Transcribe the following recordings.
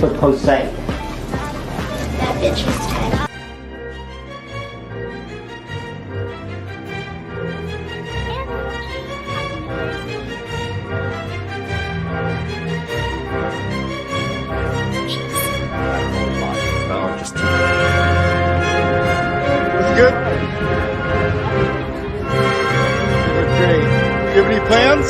Facebook post say? That bitch was tied. Oh, just too was it good? Good, great. Do you have any plans?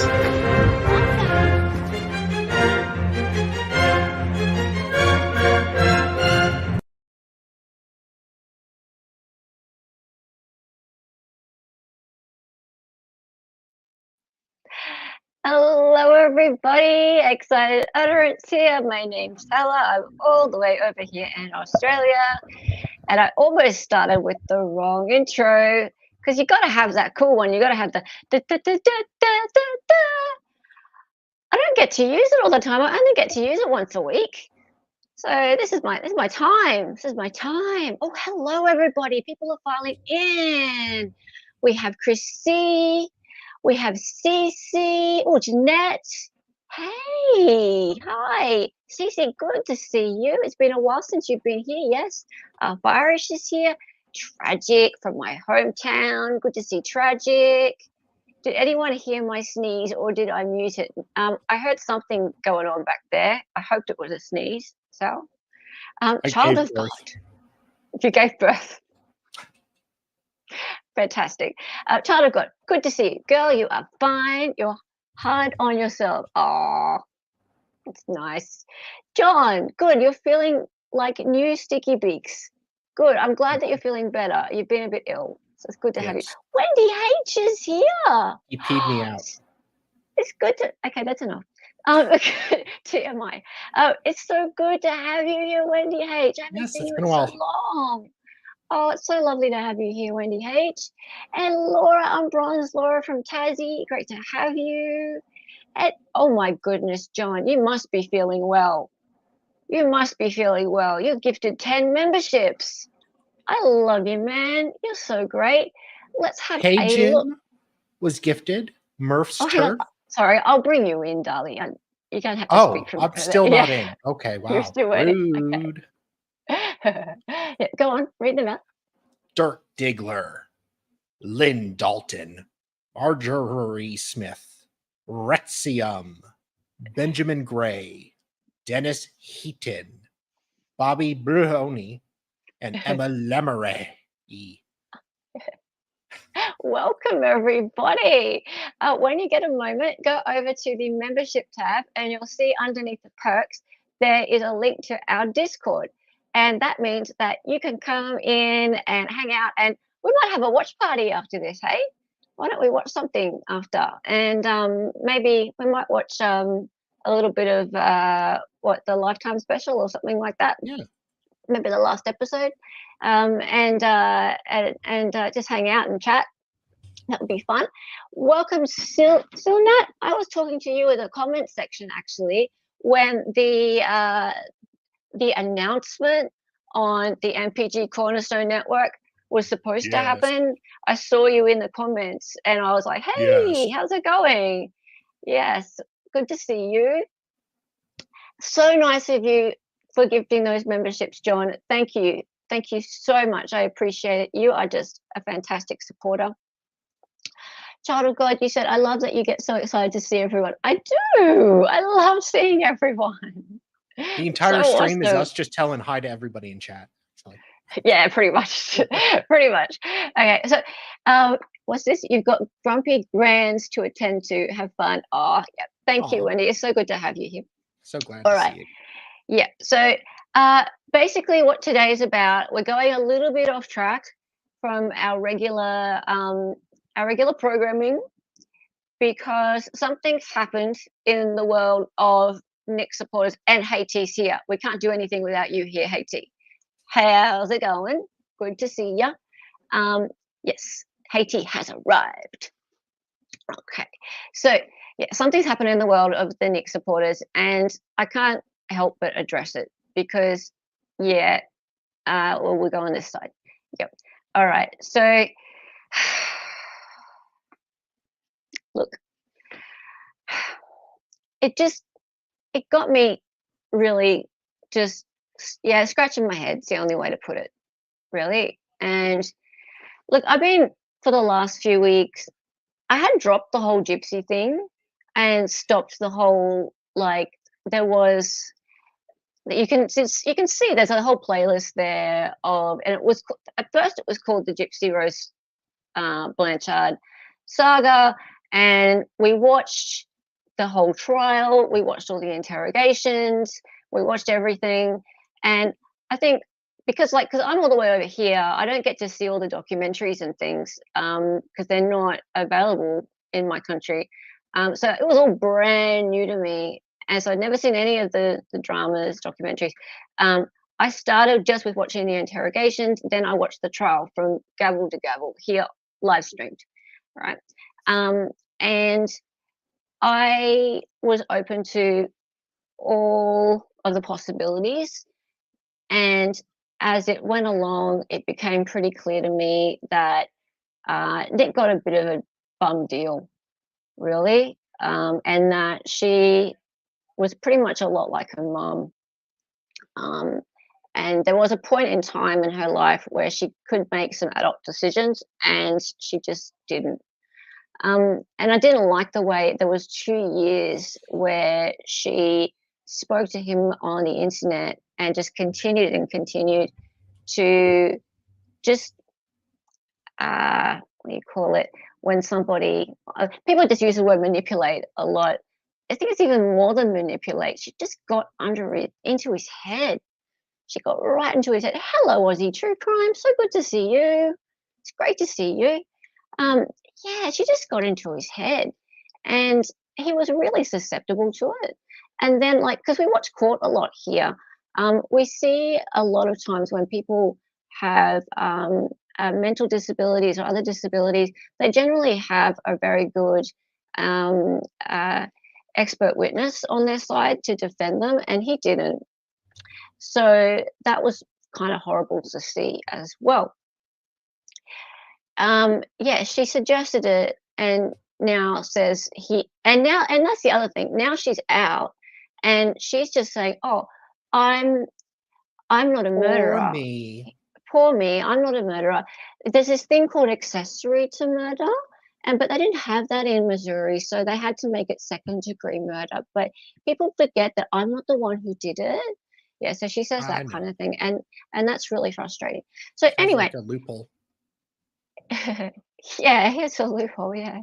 Hello everybody, Excited Utterance here. My name's Stella. I'm all the way over here in Australia, and I almost started with the wrong intro because you got to have that cool one. You got to have the da, da, da, da, da, da, da. I don't get to use it all the time. I only get to use it once a week. So this is my time. This is my time. Oh, hello everybody. People are filing in. We have Chrissy. We have Cece. Oh, Jeanette. Hey, hi. Cece, good to see you. It's been a while since you've been here. Yes. Barish is here. Tragic from my hometown. Good to see Tragic. Did anyone hear my sneeze or did I mute it? I heard something going on back there. I hoped it was a sneeze. So, child of God. You gave birth. Fantastic. Child of God, good to see you. Girl, you are fine. You're hard on yourself. Oh, it's nice. John, good. You're feeling like new sticky beaks. Good. I'm glad that you're feeling better. You've been a bit ill. So it's good to have you. Wendy H is here. He peed me out. It's good to, okay, that's enough. TMI. It's so good to have you here, Wendy H. I haven't seen you in so long. Oh, it's so lovely to have you here, Wendy H. And Laura, I'm Bronze Laura from Tassie. Great to have you. And oh my goodness, John, you must be feeling well. You must be feeling well. You're gifted 10 memberships. I love you, man. You're so great. Let's have a Jim look. Was gifted. Murph's turn. Sorry, I'll bring you in, darling. You don't have to speak from I'm still not in. Okay, wow. You're still Rude. Okay. Yeah, go on, read them out. Dirk Diggler, Lynn Dalton, Marjorie Smith, Retzium, Benjamin Gray, Dennis Heaton, Bobby Bruhoni, and Emma Lemeray. Welcome, everybody. When you get a moment, go over to the membership tab and you'll see underneath the perks, there is a link to our Discord. And that means that you can come in and hang out, and we might have a watch party after this, hey? Why don't we watch something after? And maybe we might watch a little bit of the Lifetime special or something like that. Yeah. Maybe the last episode. And just hang out and chat. That would be fun. Welcome, Silnat. I was talking to you in the comments section actually when the announcement on the MPG Cornerstone Network was supposed to happen. I saw you in the comments and I was like, hey, how's it going? Yes, good to see you. So nice of you for gifting those memberships, John. Thank you. Thank you so much. I appreciate it. You are just a fantastic supporter. Child of God, you said, I love that you get so excited to see everyone. I do. I love seeing everyone. The entire stream is us just telling hi to everybody in chat. So. Yeah, pretty much. Pretty much. Okay, so what's this? You've got grumpy grands to attend to. Have fun. Oh, yeah. Thank you, Wendy. It's so good to have you here. So glad to see you. Yeah, so basically what today is about, we're going a little bit off track from our regular programming because something's happened in the world of Nick supporters and Haiti's here. We can't do anything without you here, Haiti. How's it going? Good to see ya. Yes, Haiti has arrived. Okay, so yeah, something's happened in the world of the Nick supporters, and I can't help but address it because, yeah, well, we'll go on this side. Yep. All right. So, look, it got me really just, yeah, scratching my head. It's the only way to put it, really. And look, I've been, for the last few weeks, I had dropped the whole gypsy thing and stopped the whole, like, there was, you can see there's a whole playlist there of, and it was, at first it was called the Gypsy Rose Blanchard saga, and we watched the whole trial, we watched all the interrogations, we watched everything. And I think because I'm all the way over here, I don't get to see all the documentaries and things because they're not available in my country. So it was all brand new to me, and so I'd never seen any of the dramas, documentaries. I started just with watching the interrogations, then I watched the trial from gavel to gavel here, live streamed, right? And I was open to all of the possibilities, and as it went along, it became pretty clear to me that Nick got a bit of a bum deal, really, and that she was pretty much a lot like her mum. And there was a point in time in her life where she could make some adult decisions, and she just didn't. And I didn't like the way there was 2 years where she spoke to him on the internet and just continued and continued to just what do you call it, when somebody people just use the word manipulate a lot. I think it's even more than manipulate. She just got into his head. She got right into his head. Hello, Aussie True Crime. So good to see you. It's great to see you. Yeah, she just got into his head, and he was really susceptible to it. And then, because we watch court a lot here, we see a lot of times when people have mental disabilities or other disabilities, they generally have a very good expert witness on their side to defend them, and he didn't. So that was kind of horrible to see as well. Yeah, she suggested it, and now says and that's the other thing. Now she's out, and she's just saying, "Oh, I'm not a murderer. Poor me. Poor me. I'm not a murderer." There's this thing called accessory to murder, but they didn't have that in Missouri, so they had to make it second-degree murder. But people forget that I'm not the one who did it. Yeah, so she says that kind of thing, and that's really frustrating. So Sounds anyway, like a loophole. yeah, it's a loophole. Yeah,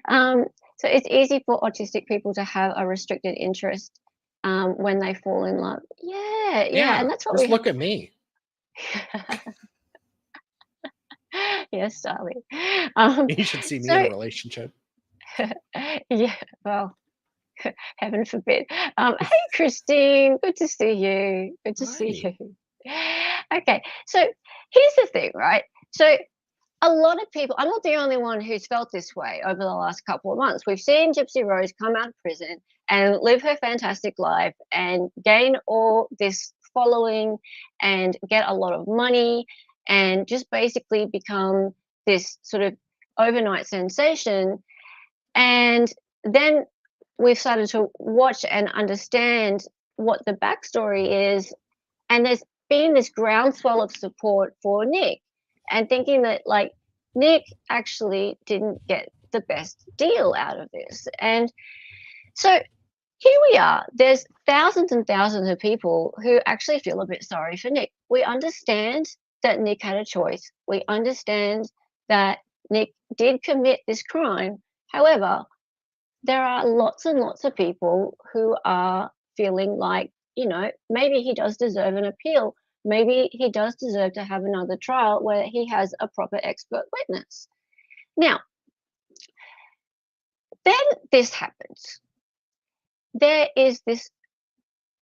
so it's easy for autistic people to have a restricted interest when they fall in love. Yeah, and that's what just look at me. Yes, darling. You should see me in a relationship. Yeah, well, heaven forbid. Hey, Christine, good to see you. Good to see you. Okay, so here's the thing, right? So a lot of people, I'm not the only one who's felt this way over the last couple of months. We've seen Gypsy Rose come out of prison and live her fantastic life and gain all this following and get a lot of money and just basically become this sort of overnight sensation. And then we've started to watch and understand what the backstory is, and there's been this groundswell of support for Nick, and thinking that Nick actually didn't get the best deal out of this. And so here we are. There's thousands and thousands of people who actually feel a bit sorry for Nick. We understand that Nick had a choice. We understand that Nick did commit this crime. However, there are lots and lots of people who are feeling like, maybe he does deserve an appeal. Maybe he does deserve to have another trial where he has a proper expert witness. Now, then this happens. There is this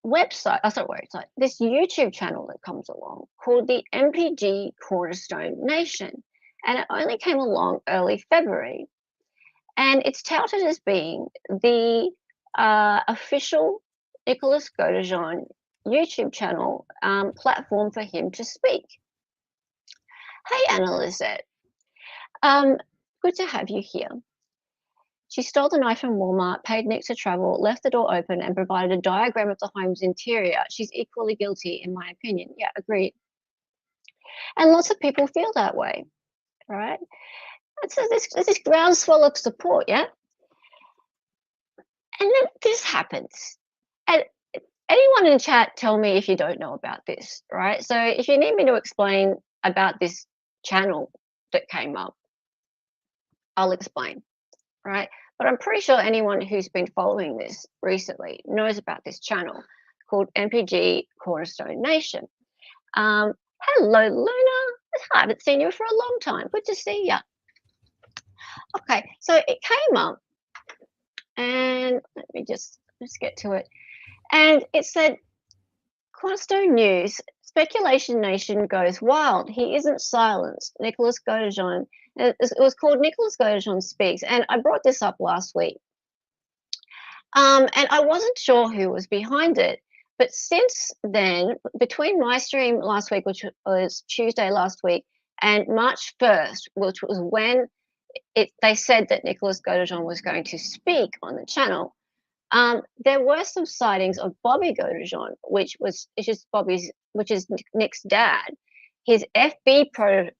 this YouTube channel that comes along called the MPG Cornerstone Nation. And it only came along early February. And it's touted as being the official Nicholas Godejohn YouTube channel platform for him to speak. Hey, Anna Lizette. Good to have you here. She stole the knife from Walmart, paid Nick to travel, left the door open, and provided a diagram of the home's interior. She's equally guilty, in my opinion. Yeah, agreed. And lots of people feel that way, right? So there's this groundswell of support, yeah? And then this happens. And anyone in chat, tell me if you don't know about this, right? So if you need me to explain about this channel that came up, I'll explain, right? But I'm pretty sure anyone who's been following this recently knows about this channel called MPG Cornerstone Nation. Hello, Luna. I haven't seen you for a long time. Good to see you. Okay, so it came up, and let me just get to it. And it said, Cornerstone News, Speculation Nation goes wild. He isn't silenced. Nicholas Godejohn. It was called Nicholas Godejohn Speaks, and I brought this up last week. And I wasn't sure who was behind it. But since then, between my stream last week, which was Tuesday last week, and March 1st, which was when they said that Nicholas Godejohn was going to speak on the channel, there were some sightings of Bobby Godejohn, which is Nick's dad, his FB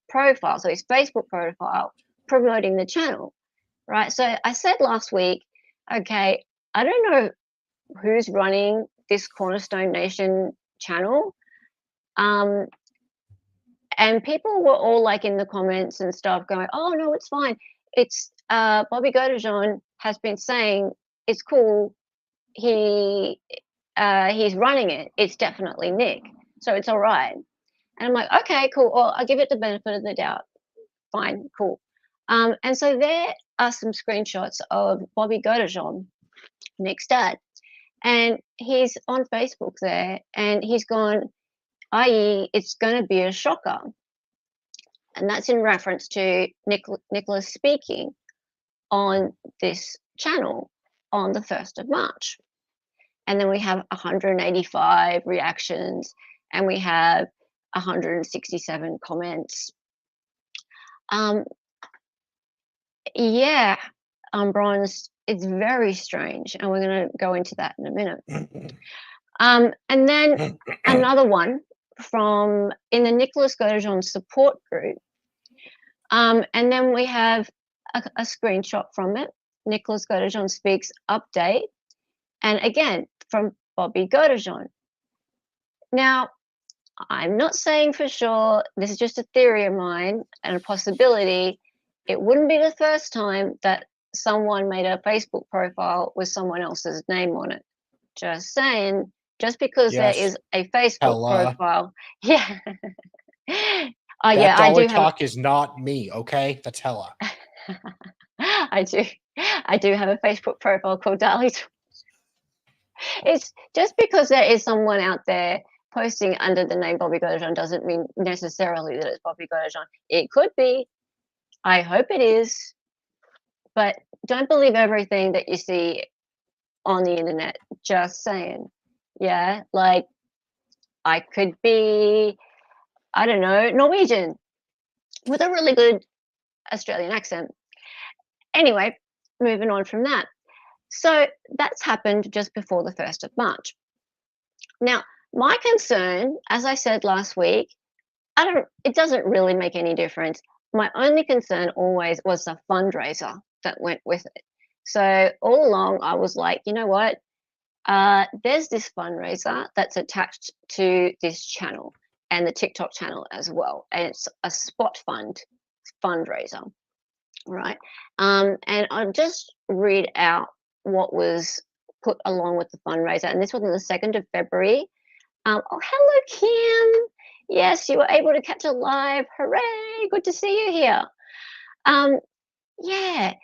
profile, so his Facebook profile, promoting the channel, right? So I said last week, okay, I don't know who's running this Cornerstone Nation channel, and people were all like in the comments and stuff going, oh no, it's fine. It's Bobby Godejohn has been saying it's cool. He's running it. It's definitely Nick, so it's all right. And I'm like, okay, cool. Well, I'll give it the benefit of the doubt. Fine, cool. And so there are some screenshots of Bobby Godejohn, Nick's dad, and he's on Facebook there, and he's gone, i.e., it's going to be a shocker. And that's in reference to Nicholas speaking on this channel on the 1st of March. And then we have 185 reactions, and we have 167 comments. Yeah, Bronze, it's very strange, and we're going to go into that in a minute. And then another one from in the Nicholas Godejohn support group. And then we have a screenshot from it. Nicholas Godejohn Speaks update. And again, from Bobby Godejohn. Now, I'm not saying for sure, this is just a theory of mine and a possibility. It wouldn't be the first time that someone made a Facebook profile with someone else's name on it. Just saying, just because there is a Facebook profile. Yeah. That dollar talk is not me, okay? That's Hella. I do have a Facebook profile called Dolly. It's just because there is someone out there posting under the name Bobby Godejohn doesn't mean necessarily that it's Bobby Godejohn. It could be. I hope it is. But don't believe everything that you see on the internet. Just saying. Yeah, like I could be, I don't know, Norwegian with a really good Australian accent. Anyway, moving on from that. So that's happened just before the 1st of March. Now, my concern, as I said last week, it doesn't really make any difference. My only concern always was the fundraiser that went with it. So all along, I was like, you know what? There's this fundraiser that's attached to this channel and the TikTok channel as well. And it's a spot fundraiser, right? And I'll just read out what was put along with the fundraiser. And this was on the 2nd of February. Oh, hello, Kim. Yes, you were able to catch a live. Hooray. Good to see you here. Yeah.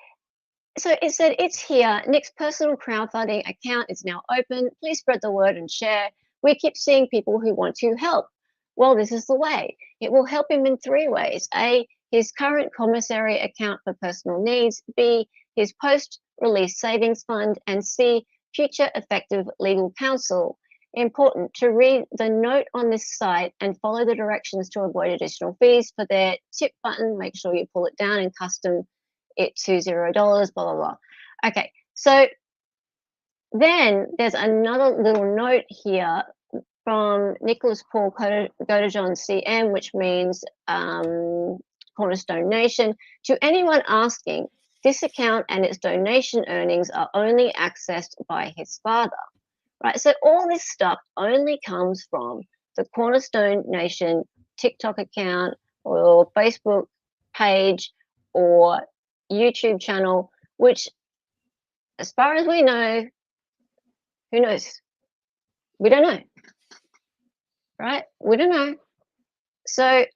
So it said, it's here. Nick's personal crowdfunding account is now open. Please spread the word and share. We keep seeing people who want to help. Well, this is the way. It will help him in 3 ways. A, his current commissary account for personal needs. B, his post-release savings fund. And C, future effective legal counsel. Important to read the note on this site and follow the directions to avoid additional fees. For their tip button, make sure you pull it down and custom it to $0, blah, blah, blah. Okay, so then there's another little note here from Nicholas Godejohn CM, which means Cornerstone Nation. To anyone asking, this account and its donation earnings are only accessed by his father, right? So all this stuff only comes from the Cornerstone Nation TikTok account or Facebook page or YouTube channel, which, as far as we know, who knows? We don't know, right? We don't know. So,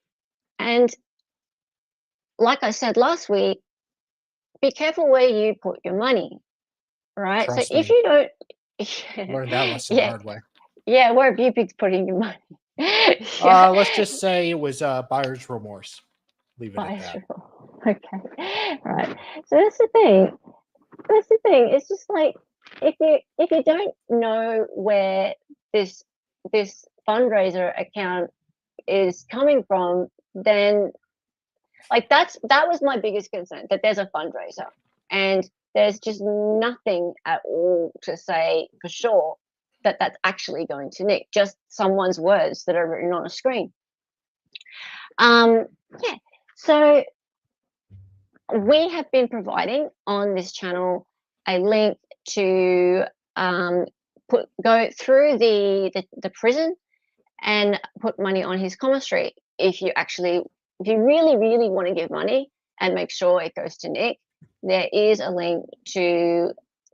and like I said last week, be careful where you put your money, right? Trust so if me. you don't, Learned that lesson the yeah, hard way. yeah, where have you been putting your money? Let's just say it was buyer's remorse. Leave it at that. Okay, right. So that's the thing. That's the thing. It's just like if you don't know where this fundraiser account is coming from, then like that was my biggest concern, that there's a fundraiser and there's just nothing at all to say for sure that that's actually going to Nick, just someone's words that are written on a screen. Yeah, so we have been providing on this channel a link to go through the prison and put money on his commissary. If you really want to give money and make sure it goes to Nick, there is a link to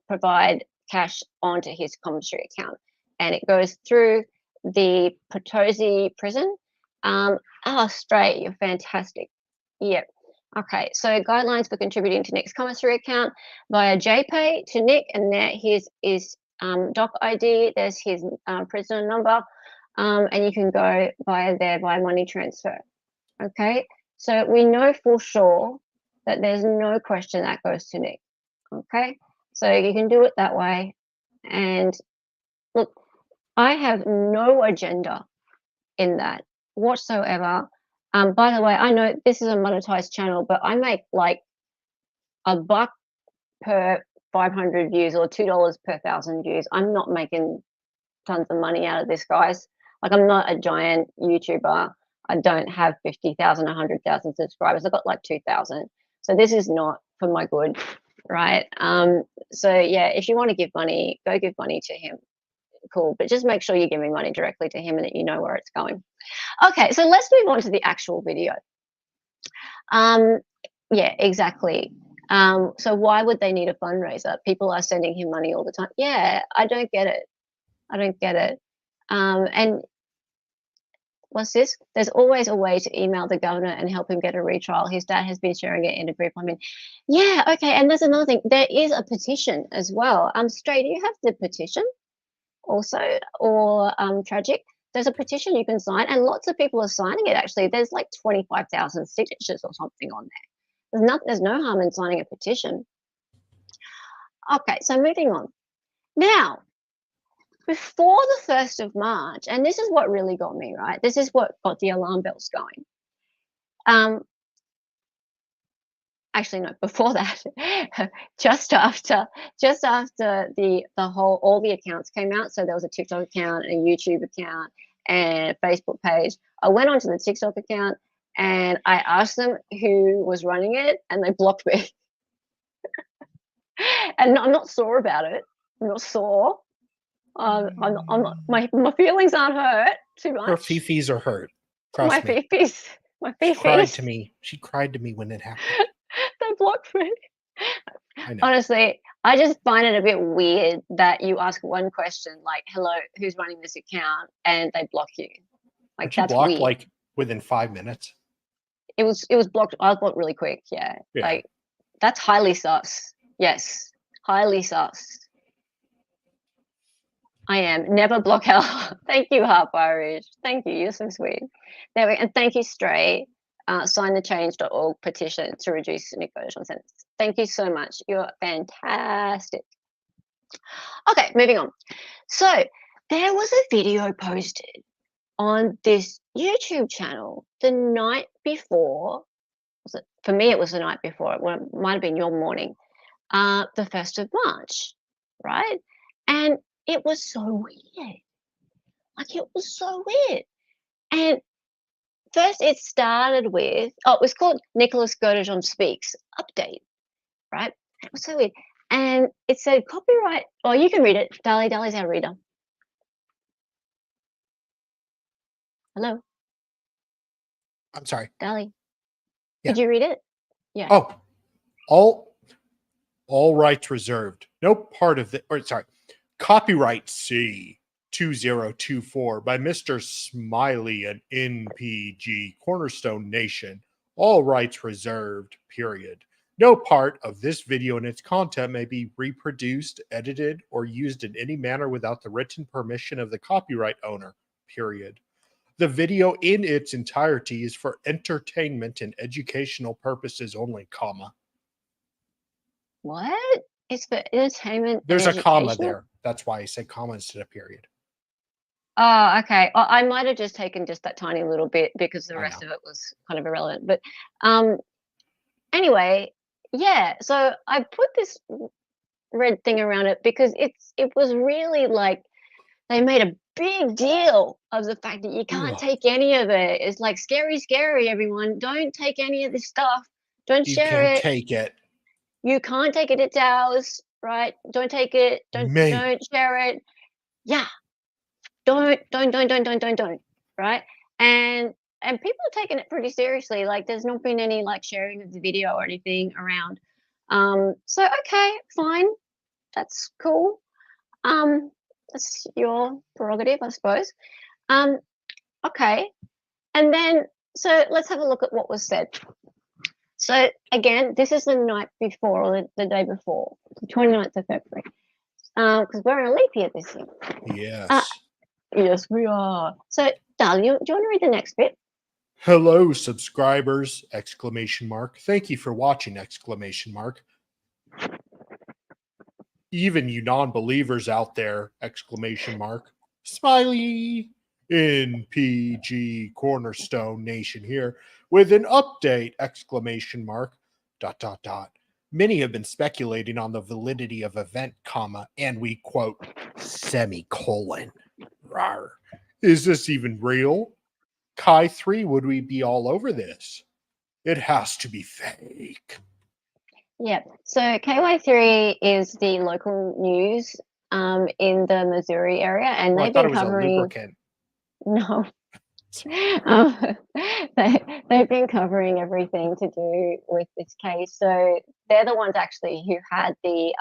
provide cash onto his commissary account, and it goes through the Potosi prison. Straight, you're fantastic. Yep. Okay, so guidelines for contributing to Nick's commissary account via JPay to Nick, and there his is doc ID, there's his prisoner number, and you can go via money transfer. Okay, so we know for sure that there's no question that goes to Nick. Okay, so you can do it that way. And look, I have no agenda in that whatsoever. By the way, I know this is a monetized channel, but I make like $1 per 500 views or $2 per 1,000 views. I'm not making tons of money out of this, guys. Like, I'm not a giant YouTuber. I don't have 50,000, 100,000 subscribers. I've got like 2,000. So this is not for my good, right? So yeah, if you want to give money, go give money to him. Cool, but just make sure you're giving money directly to him and that you know where it's going. Okay, so let's move on to the actual video. Yeah, exactly. So why would they need a fundraiser? People are sending him money all the time. Yeah, I don't get it. I don't get it. And what's this? There's always a way to email the governor and help him get a retrial. His dad has been sharing it in a group. I mean, yeah, okay. And there's another thing. There is a petition as well. Stray, do you have the petition also, or Tragic? There's a petition you can sign, and lots of people are signing it. Actually, there's like 25,000 signatures or something on there. There's no harm in signing a petition. Okay, so moving on. Now, before the 1st of March, and this is what really got me, right? This is what got the alarm bells going. Actually, no, before that, just after all the accounts came out. So there was a TikTok account, a YouTube account, and a Facebook page. I went onto the TikTok account and I asked them who was running it, and they blocked me. And I'm not sore about it. I'm not sore. I'm not, my feelings aren't hurt too much. Her fifis are hurt. Trust me. My fifis. She cried to me. She cried to me when it happened. They blocked me. I know. Honestly, I just find it a bit weird that you ask one question like, "Hello, who's running this account?" and they block you. Like, that's blocked weird. like within 5 minutes. It was blocked. I was blocked really quick. Yeah. Like, that's highly sus. Yes, highly sus. I am. Never block hell. Thank you, Harp Irish. Thank you. You're so sweet. There we go. And thank you, Stray. Sign the change.org petition to reduce Nick Godejohn's sentence. Thank you so much. You're fantastic. Okay, moving on. So there was a video posted on this YouTube channel the night before. For me, it was the night before. It might have been your morning. the 1st of March, right? And it was so weird. Like, it was so weird. And first it started with, it was called Nicholas Godejohn Speaks Update, right? It was so weird. And it said copyright, you can read it. Dali's our reader. Hello? I'm sorry. Dali. Yeah. Did you read it? Yeah. Oh, all rights reserved. No part of the, copyright C 2024 by Mr. Smiley and NPG Cornerstone Nation. All rights reserved, period. No part of this video and its content may be reproduced, edited, or used in any manner without the written permission of the copyright owner, period. The video in its entirety is for entertainment and educational purposes only, comma. What? It's for entertainment. There's and a comma education? there. That's why I said comma instead of period. Oh, okay. I might have just taken just that tiny little bit because the I rest know. of it was kind of irrelevant. But anyway, yeah. So I put this red thing around it because it was really like they made a big deal of the fact that you can't Ugh. take any of it. It's like scary, everyone. Don't take any of this stuff. Don't You share can't it. take it. You can't take it. It's ours, right? Don't take it. Don't share it. Yeah. Don't, right? And people are taking it pretty seriously. Like, there's not been any like sharing of the video or anything around. So okay, fine, that's cool. That's your prerogative, I suppose. Okay, and then so let's have a look at what was said. So again, this is the night before or the day before, the 29th of February, because we're in a leap year this year. Yes. Yes, we are. So, Dahlia, do you want to read the next bit? Hello, subscribers! Exclamation mark. Thank you for watching! Exclamation mark. Even you non-believers out there! Exclamation mark. Smiley! NPG Cornerstone Nation here with an update! Exclamation mark. ... Many have been speculating on the validity of event, comma, and we quote, semicolon. Rawr. Is this even real? Kai 3, would we be all over this? It has to be fake. Yeah. So KY3 is the local news in the Missouri area, and they've been covering. No. They've been covering everything to do with this case. So they're the ones actually who had the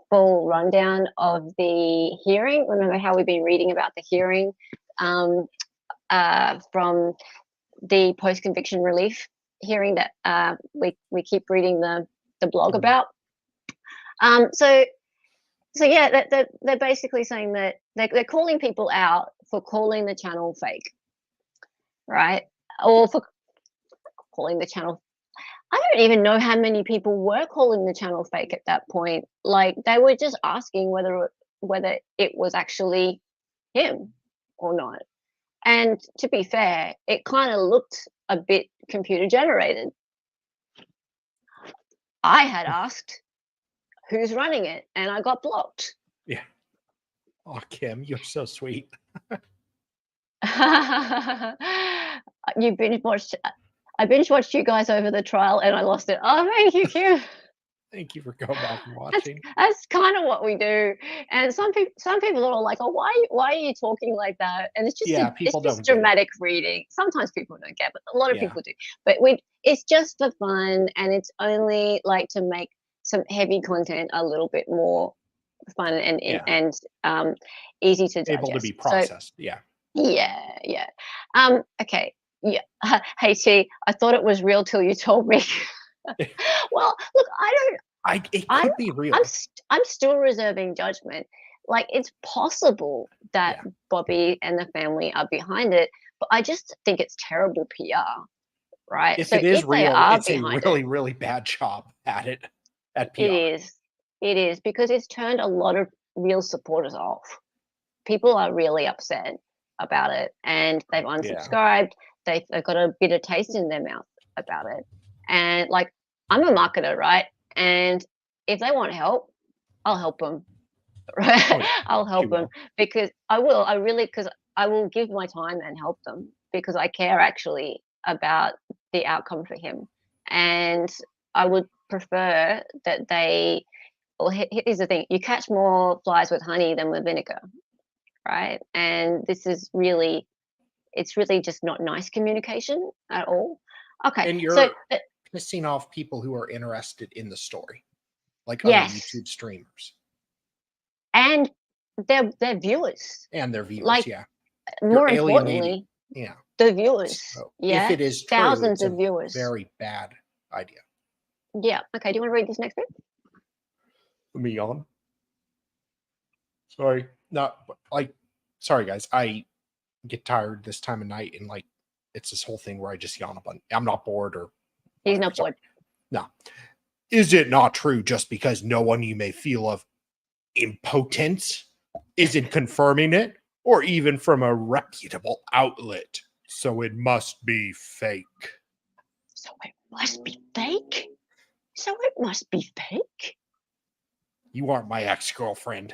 full rundown of the hearing. Remember how we've been reading about the hearing from the post-conviction relief hearing that we keep reading the blog about. So yeah, they're basically saying that they're calling people out for calling the channel fake, right? Or for calling the channel. I don't even know how many people were calling the channel fake at that point. Like, they were just asking whether it was actually him or not. And to be fair, it kind of looked a bit computer generated. I had asked who's running it, and I got blocked. Yeah. Oh, Kim, you're so sweet. You binge watched. I binge watched you guys over the trial, and I lost it. Oh, thank you, Kim. Thank you for going back and watching. That's kind of what we do. And some people are like, "Oh, why are you talking like that?" And it's just it's just dramatic reading. Sometimes people don't get, but a lot of people do. But it's just for fun, and it's only like to make some heavy content a little bit more fun and easy to digest. Able to be processed. So, yeah. Okay. Yeah. Hey T, I thought it was real till you told me. Well, look, it could be real. I'm still reserving judgment. Like, it's possible that Bobby and the family are behind it, but I just think it's terrible PR, right? If it is real, it's a really bad job at it, at PR. It is because it's turned a lot of real supporters off. People are really upset about it, and they've unsubscribed. They've got a bitter taste in their mouth about it. And like, I'm a marketer, right? And if they want help, I'll help them. Right? Oh, yeah, I'll help you them will. because I will. I really, because I will give my time and help them because I care actually about the outcome for him. And I would prefer that they, well, here's the thing, you catch more flies with honey than with vinegar, right? And this is really, it's really just not nice communication at all. Okay, And so you're pissing off people who are interested in the story, like other yes, YouTube streamers and their viewers, and their viewers. like Yeah, you're more alienating. importantly, Yeah. the viewers. So if Yeah, it is true, thousands it's of a viewers. very bad idea. Yeah. Okay. Do you want to read this next bit? Me on. Sorry, not like. Sorry, guys. I get tired this time of night, and like, it's this whole thing where I just yawn a bunch. I'm not bored or. He's whatever. not bored. No. Is it not true just because no one you may feel of impotence isn't confirming it, or even from a reputable outlet? So it must be fake. So it must be fake? So it must be fake? You aren't my ex-girlfriend.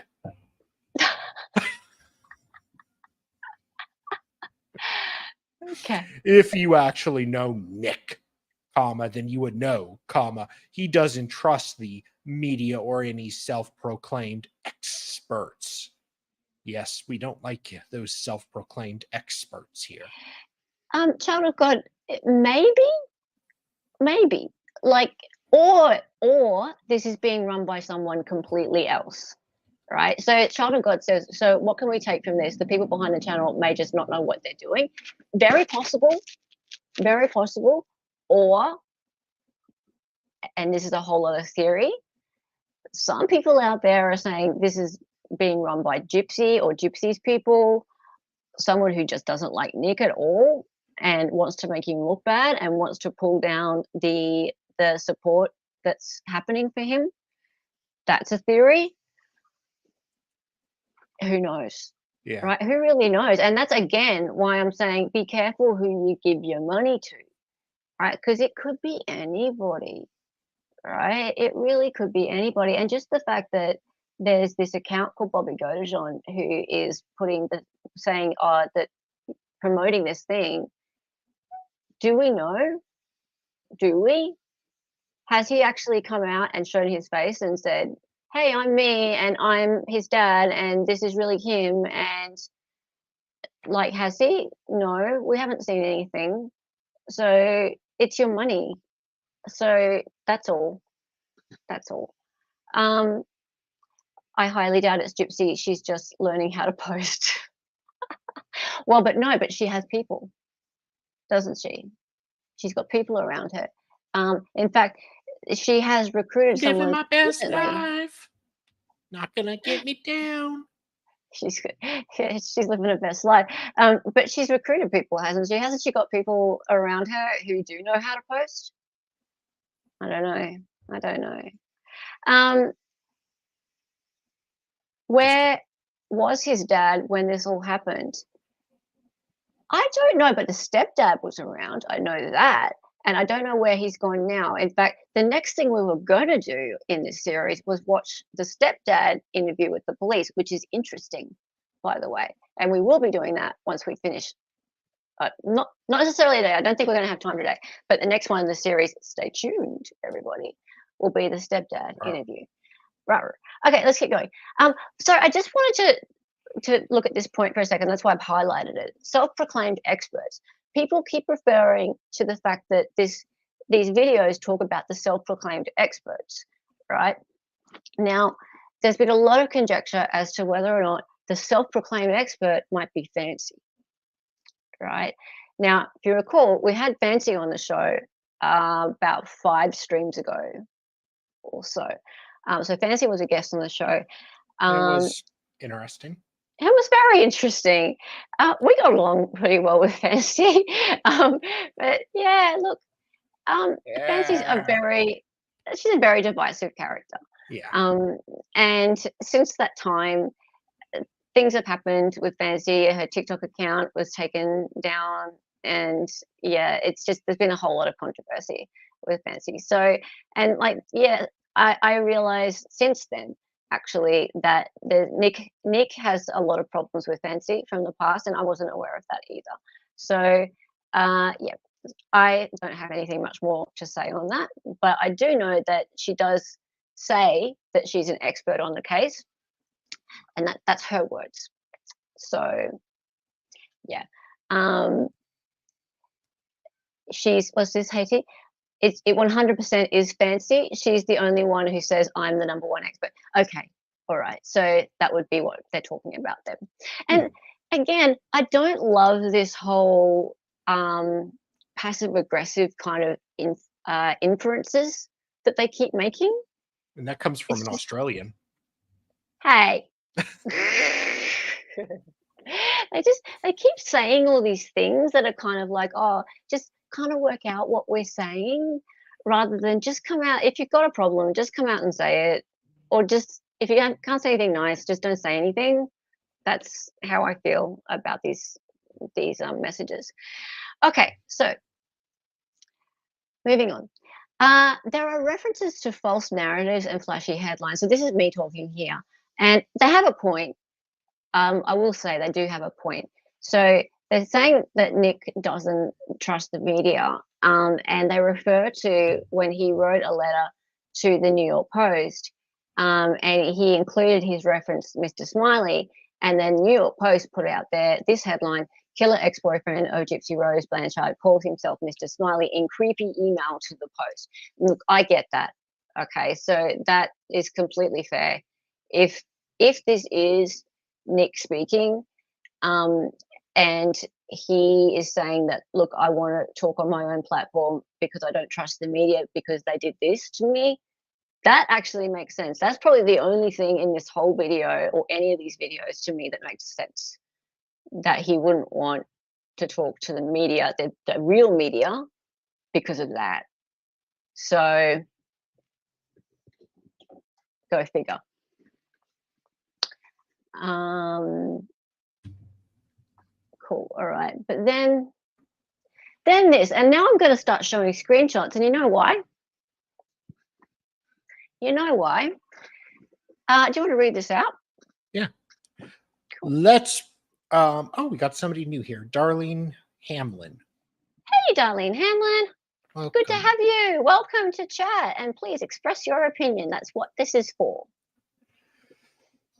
Okay. If you actually know Nick, comma, then you would know, comma, he doesn't trust the media or any self-proclaimed experts. Yes, we don't like those self-proclaimed experts here. Child of God, maybe, like, or this is being run by someone completely else, right? So Child of God says, so what can we take from this? The people behind the channel may just not know what they're doing. Very possible, or, and this is a whole other theory, some people out there are saying this is being run by Gypsy or Gypsy's people, someone who just doesn't like Nick at all and wants to make him look bad and wants to pull down the support that's happening for him. That's a theory. Who knows? Yeah. Right? Who really knows? And that's again why I'm saying be careful who you give your money to, right? Because it could be anybody, right? It really could be anybody. And just the fact that there's this account called Bobby Godejohn who is putting the saying that promoting this thing. Do we know? Do we? Has he actually come out and shown his face and said, hey, I'm me and I'm his dad and this is really him? And like, has he? No, we haven't seen anything. So it's your money. So that's all. That's all. I highly doubt it's Gypsy. She's just learning how to post. Well, but she has people, doesn't she? She's got people around her. In fact, she has recruited Living someone. my best recently. life. Not gonna get me down. She's living her best life. But she's recruited people, hasn't she? Hasn't she got people around her who do know how to post? I don't know. Where was his dad when this all happened? I don't know, but the stepdad was around. I know that. And I don't know where he's gone now. In fact, the next thing we were going to do in this series was watch the stepdad interview with the police, which is interesting, by the way. And we will be doing that once we finish. Not necessarily today. I don't think we're going to have time today. But the next one in the series, stay tuned, everybody, will be the stepdad interview. Right. Okay, let's keep going. So I just wanted to look at this point for a second. That's why I've highlighted it. Self-proclaimed experts. People keep referring to the fact that these videos talk about the self-proclaimed experts, right? Now, there's been a lot of conjecture as to whether or not the self-proclaimed expert might be Fancy, right? Now, if you recall, we had Fancy on the show about 5 streams ago or so. So Fancy was a guest on the show. It was interesting. It was very interesting. We got along pretty well with Fancy. But yeah, look, Fancy's she's a very divisive character. Yeah. And since that time, things have happened with Fancy. Her TikTok account was taken down, and yeah, it's just there's been a whole lot of controversy with Fancy. So, and like, yeah, I realized since then, actually, that Nick has a lot of problems with Fancy from the past, and I wasn't aware of that either. So, yeah, I don't have anything much more to say on that, but I do know that she does say that she's an expert on the case, and that's her words. So, yeah. What's this, Haiti? It 100% is Fancy. She's the only one who says I'm the number one expert. Okay, all right. So that would be what they're talking about then. And again, I don't love this whole passive aggressive kind of inferences that they keep making. And that comes from an Australian. Hey. They keep saying all these things that are kind of like, oh, just kind of work out what we're saying, rather than just come out. If you've got a problem, just come out and say it, or just if you can't say anything nice, just don't say anything. That's how I feel about these messages. Okay, so moving on. There are references to false narratives and flashy headlines. So this is me talking here, and they have a point. I will say they do have a point. So they're saying that Nick doesn't trust the media, and they refer to when he wrote a letter to the New York Post, and he included his reference, Mr. Smiley, and then New York Post put out this headline: "Killer ex-boyfriend of Gypsy Rose Blanchard calls himself Mr. Smiley in creepy email to the Post." Look, I get that. Okay, so that is completely fair. If this is Nick speaking, and he is saying that, look, I want to talk on my own platform because I don't trust the media because they did this to me, that actually makes sense. That's probably the only thing in this whole video or any of these videos to me that makes sense, that he wouldn't want to talk to the media, the real media, because of that. So go figure. Cool. All right. But then this, and now I'm going to start showing screenshots. And you know why? You know why? Do you want to read this out? Yeah. Cool. Let's. We got somebody new here, Darlene Hamlin. Hey, Darlene Hamlin. Welcome. Good to have you. Welcome to chat, and please express your opinion. That's what this is for.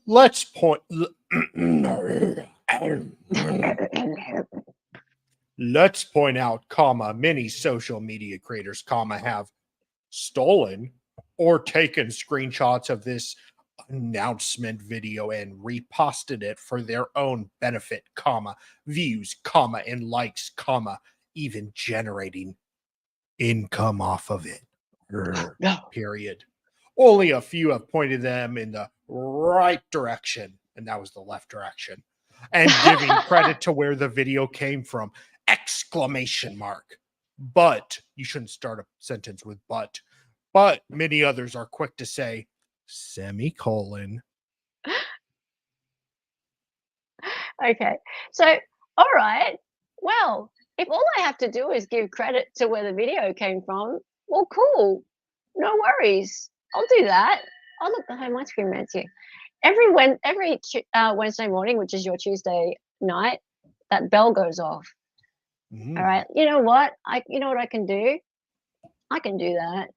Let's point. Let's point out, many social media creators, have stolen or taken screenshots of this announcement video and reposted it for their own benefit, views, and likes, even generating income off of it. Period. Only a few have pointed them in the right direction, and that was the left direction, and giving credit to where the video came from. Exclamation mark. But you shouldn't start a sentence with but. But many others are quick to say semicolon. Okay. So, all right. Well, if all I have to do is give credit to where the video came from, well, cool. No worries. I'll do that. Oh, look, the home ice cream man's here. Every Wednesday morning, which is your Tuesday night, that bell goes off. All right. You know what? You know what I can do? I can do that.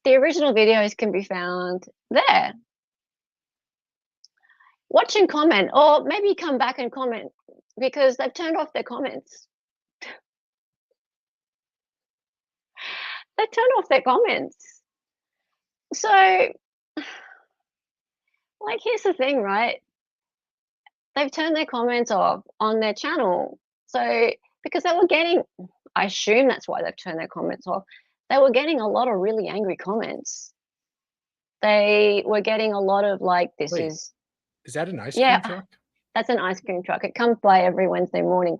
The original videos can be found there. Watch and comment, or maybe come back and comment, because they've turned off their comments. They turned off their comments. So, like, here's the thing, right? They've turned their comments off on their channel. So, because they were getting, I assume that's why they've turned their comments off. They were getting a lot of really angry comments. They were getting a lot of like, this Wait, is that an ice cream truck? That's an ice cream truck. It comes by every Wednesday morning,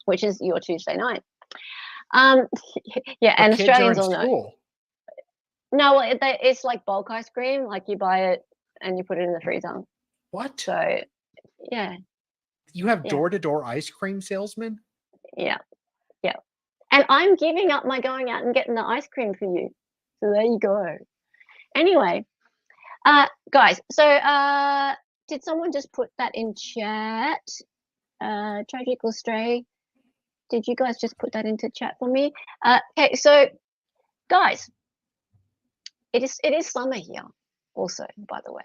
which is your Tuesday night. Yeah, and Australians all know. No, it's like bulk ice cream. Like you buy it and you put it in the freezer. What? So, yeah. You have door-to-door ice cream salesmen? Yeah, yeah. And I'm giving up my going out and getting the ice cream for you. So there you go. Anyway, guys, so did someone just put that in chat? Tragic or Stray, did you guys just put that into chat for me? Okay, so guys, it is summer here also, by the way.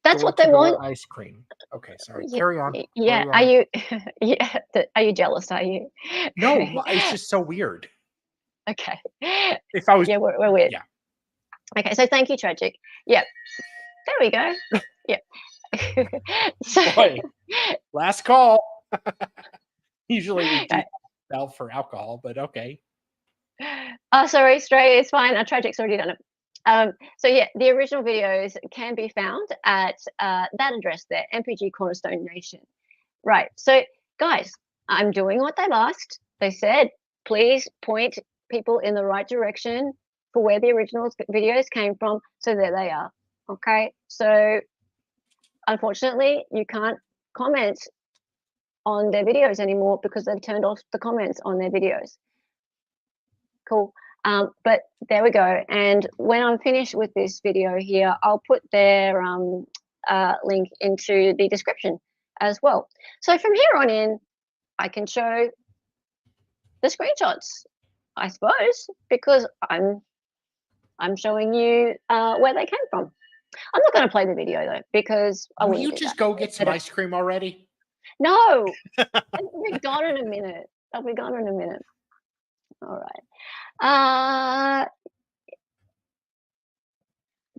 That's what they want. Ice cream. Okay, sorry. Yeah, Carry on. yeah. Carry Are on. you yeah, are you jealous, are you? No, it's just so weird. Okay. If I was, Yeah, we're weird. yeah. Okay, so thank you, Tragic. Yeah. There we go. Yeah. So, Boy, last call. Usually we do sell for alcohol, but okay. Oh, sorry, Stray, it's fine. Tragic's already done it. So yeah, the original videos can be found at that address there, MPG Cornerstone Nation. Right. So guys, I'm doing what they've asked. They said, please point people in the right direction for where the original videos came from. So there they are. Okay. So unfortunately, you can't comment on their videos anymore because they've turned off the comments on their videos. Cool. But there we go. And when I'm finished with this video here, I'll put their link into the description as well. So from here on in, I can show the screenshots, I suppose, because I'm showing you where they came from. I'm not going to play the video though, because I Will wouldn't you do just that. go get some ice cream already? No, I'll be gone in a minute. I'll be gone in a minute. All right.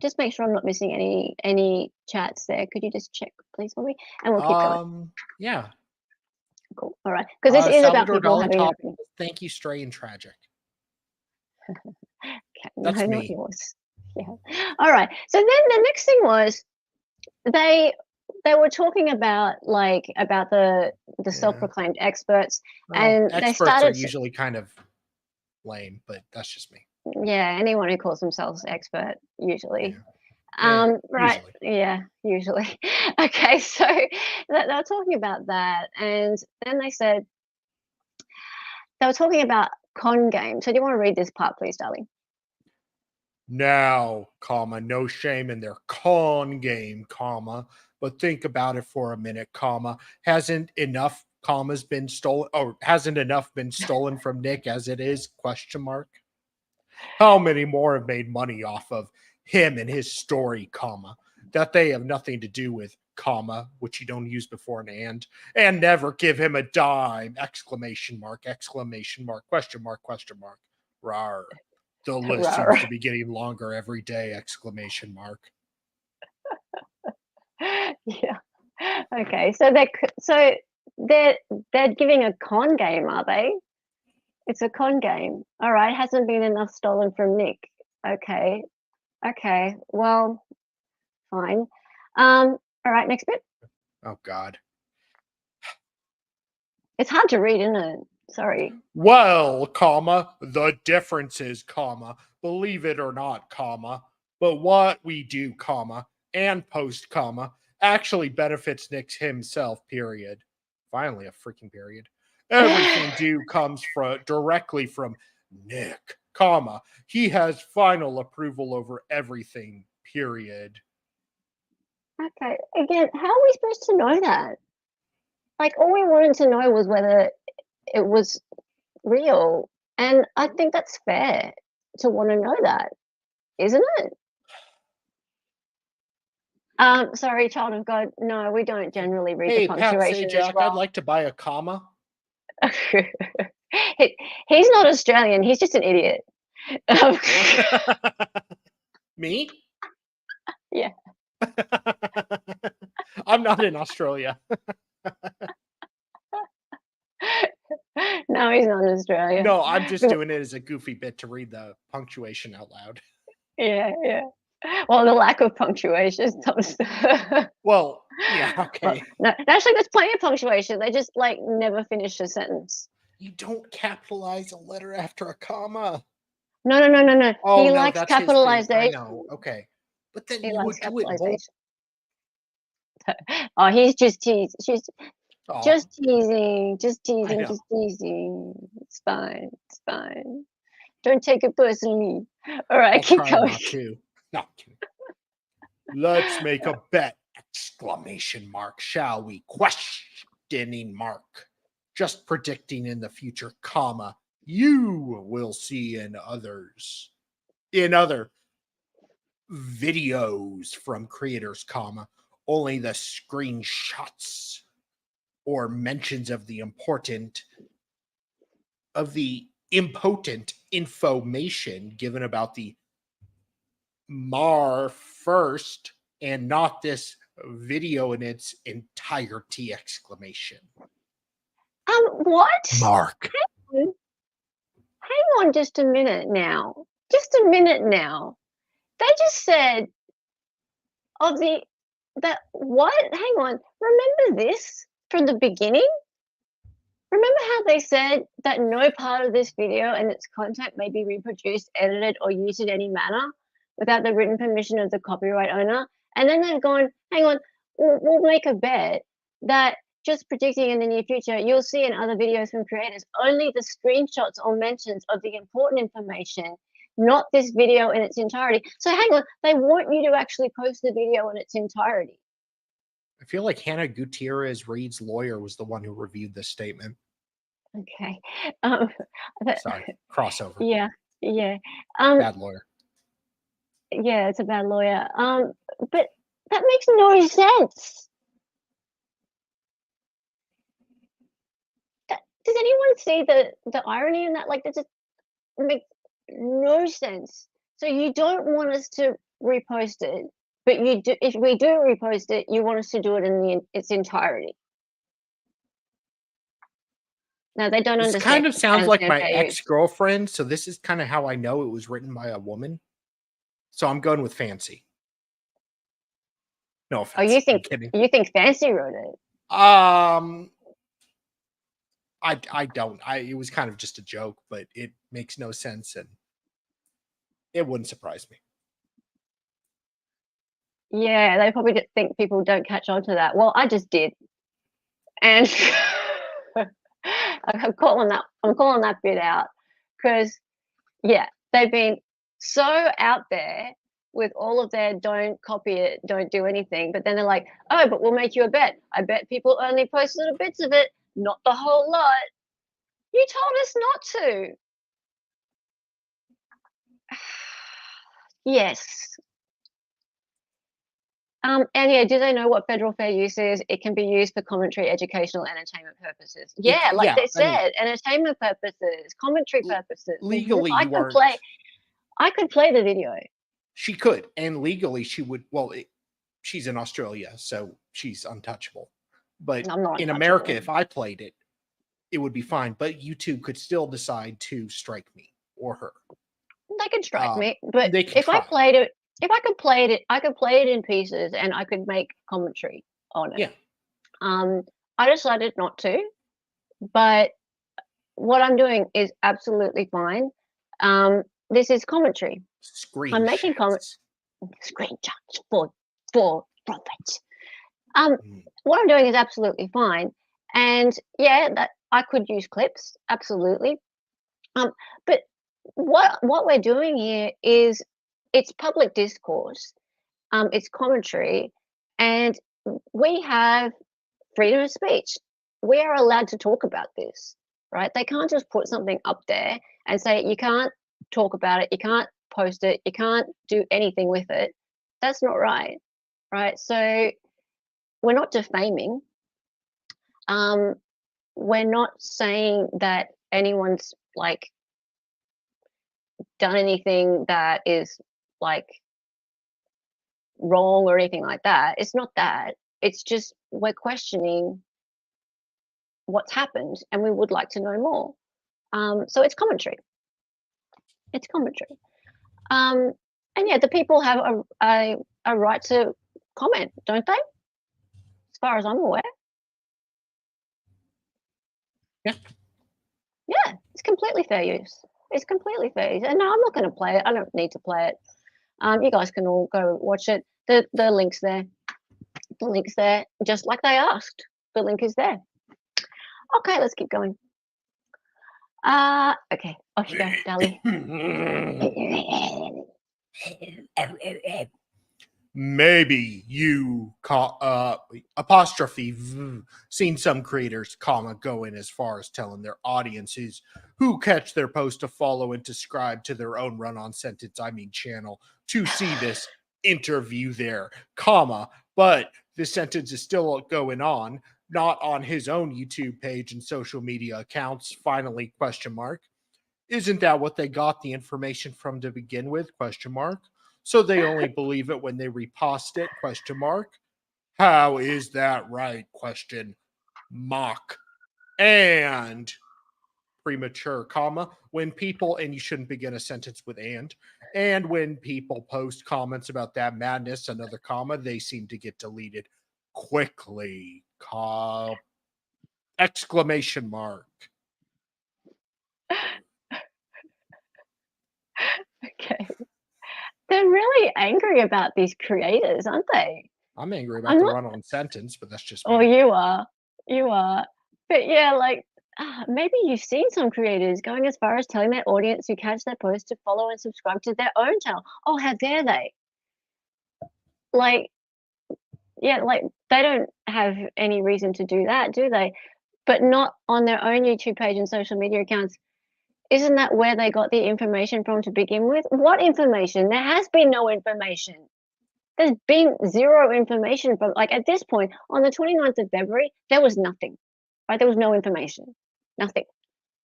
Just make sure I'm not missing any chats there. Could you just check, please, for me? And we'll keep going. Yeah. Cool. All right. Because this is about people having top, an thank you, Stray and Tragic. Okay, That's no, me. not yours. Yeah. All right. So then the next thing was they were talking about the self-proclaimed experts, Well, and experts they started are usually kind of lame, but that's just me. Yeah, anyone who calls themselves expert usually. Yeah. Right. Usually. Yeah, usually. Okay, so they were talking about that, and then they said they were talking about con game. So do you want to read this part, please, darling? Now, comma, no shame in their con game, comma, but think about it for a minute, comma, hasn't enough commas been stolen, or hasn't enough been stolen from Nick as it is, question mark? How many more have made money off of him and his story, comma, that they have nothing to do with, comma, which you don't use before an and never give him a dime, exclamation mark, question mark, rar. The list seems to be getting longer every day, exclamation mark. Yeah. Okay, so they're giving a con game, are they? It's a con game. All right, hasn't been enough stolen from Nick. Okay. Okay. Well, fine. All right, next bit. Oh God. It's hard to read, isn't it? Sorry. Well, comma, the differences, comma, believe it or not, comma, but what we do, comma, and post, comma, actually benefits Nick himself, period. Finally, a freaking period. Everything due comes directly from Nick, comma. He has final approval over everything, period. Okay. Again, how are we supposed to know that? Like, all we wanted to know was whether it was real. And I think that's fair to want to know that, isn't it? Sorry, child of God. No, we don't generally read the punctuation as well. I'd like to buy a comma. He's not Australian. He's just an idiot. Me? Yeah. I'm not in Australia. No, he's not in Australia. No, I'm just doing it as a goofy bit to read the punctuation out loud. Yeah, yeah. Well, the lack of punctuation. Well, yeah, okay. No, actually, there's plenty of punctuation. They just like never finish a sentence. You don't capitalize a letter after a comma. No. Oh, he likes capitalization. I know. Okay, but then you would do it more. Oh, he's just teasing. Oh. Just teasing. Just teasing. It's fine. It's fine. Don't take it personally. All right, I'll keep try going. not to. No, I'm kidding. Let's make a bet! Exclamation mark. Shall we? Questioning mark. Just predicting in the future, comma. You will see in other videos from creators, comma, only the screenshots or mentions of the impotent information given about the Mar first, and not this video in its entirety! Exclamation What? mark. Hang on just a minute now. Just a minute now. They just said of the that what? Hang on. Remember this from the beginning? Remember how they said that no part of this video and its content may be reproduced, edited, or used in any manner without the written permission of the copyright owner? And then they've gone, hang on, we'll make a bet that just predicting in the near future, you'll see in other videos from creators only the screenshots or mentions of the important information, not this video in its entirety. So hang on, they want you to actually post the video in its entirety. I feel like Hannah Gutierrez Reed's lawyer was the one who reviewed this statement. Okay. Sorry, crossover. Yeah, yeah. Bad lawyer. Yeah, it's a bad lawyer. But that makes no sense. Does anyone see the irony in that? Like, that just makes no sense. So you don't want us to repost it, but you do. If we do repost it, you want us to do it in its entirety. No, they don't This understand. kind of sounds like my fair use. ex-girlfriend, so this is kind of how I know it was written by a woman. So I'm going with Fancy. No offense. Oh, you I'm kidding. think Fancy wrote it? I don't. It was kind of just a joke, but it makes no sense, and it wouldn't surprise me. Yeah, they probably just think people don't catch on to that. Well, I just did, and I'm calling that bit out because, yeah, they've been so out there with all of their don't copy it, don't do anything, but then they're like, oh, but we'll make you a bet. I bet people only post little bits of it, not the whole lot. You told us not to. Yes. And yeah, do they know what federal fair use is? It can be used for commentary, educational, entertainment purposes. Yeah, like they said, entertainment purposes, commentary purposes. Legally, I could play the video. She could, and legally, she would. Well, she's in Australia, so she's untouchable. But in America, if I played it, it would be fine. But YouTube could still decide to strike me or her. They could strike me, but if I played it. If I could play it, I could play it in pieces and I could make commentary on it. Yeah. I decided not to, but what I'm doing is absolutely fine. This is commentary. I'm making screenshots for profit. What I'm doing is absolutely fine, and yeah, that I could use clips, absolutely. But what we're doing here is it's public discourse, it's commentary, and we have freedom of speech. We are allowed to talk about this, right? They can't just put something up there and say you can't talk about it, you can't post it, you can't do anything with it. That's not right, right? So we're not defaming. We're not saying that anyone's like done anything that is like wrong or anything like that. It's not that. It's just we're questioning what's happened and we would like to know more. So it's commentary. It's commentary. And yeah, the people have a right to comment, don't they? As far as I'm aware. Yeah. Yeah, it's completely fair use. It's completely fair use. And no, I'm not going to play it. I don't need to play it. You guys can all go watch it. The link's there. The link's there, just like they asked. The link is there. Okay, let's keep going. Okay, off you go, Dali. Maybe you apostrophe seen some creators go in as far as telling their audiences who catch their post to follow and subscribe to their own run-on sentence channel to see this interview there, but the sentence is still going on, not on his own YouTube page and social media accounts. Finally, ? Isn't that what they got the information from to begin with? ? So they only believe it when they repost it? ? How is that right? ? And premature, when people, and you shouldn't begin a sentence with and when people post comments about that madness, another they seem to get deleted quickly. Exclamation mark. Okay. They're really angry about these creators, aren't they? I'm angry about the run-on sentence, but that's just me. Oh, you are. But yeah, like, maybe you've seen some creators going as far as telling their audience who catch their post to follow and subscribe to their own channel. Oh, how dare they? Like, yeah, like they don't have any reason to do that, do they? But not on their own YouTube page and social media accounts. Isn't that where they got the information from to begin with? What information? There has been no information. There's been zero information from, like, at this point, on the 29th of February, there was nothing, right? There was no information, nothing,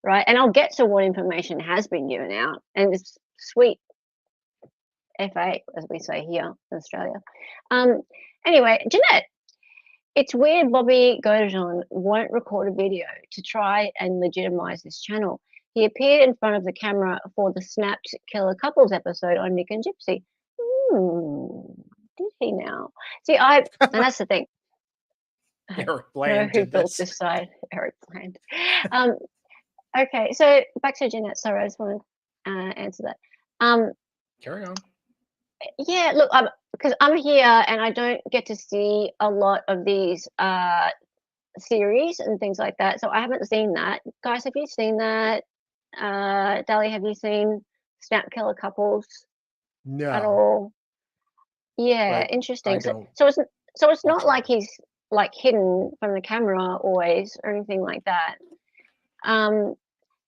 right? And I'll get to what information has been given out, and it's sweet FA, as we say here in Australia. Anyway, Jeanette, it's weird Bobby Godejohn won't record a video to try and legitimize this channel. He appeared in front of the camera for the Snapped Killer Couples episode on Nick and Gypsy. Did he now? See, and that's the thing. Eric Bland who did built this side? Eric Bland. Okay, so back to Jeanette. Sorry, I just want to answer that. Carry on. Yeah, look, because I'm here and I don't get to see a lot of these series and things like that, so I haven't seen that. Guys, have you seen that? Dali, have you seen Snap Killer Couples? No. At all? Yeah, But interesting. so it's not like he's like hidden from the camera always or anything like that.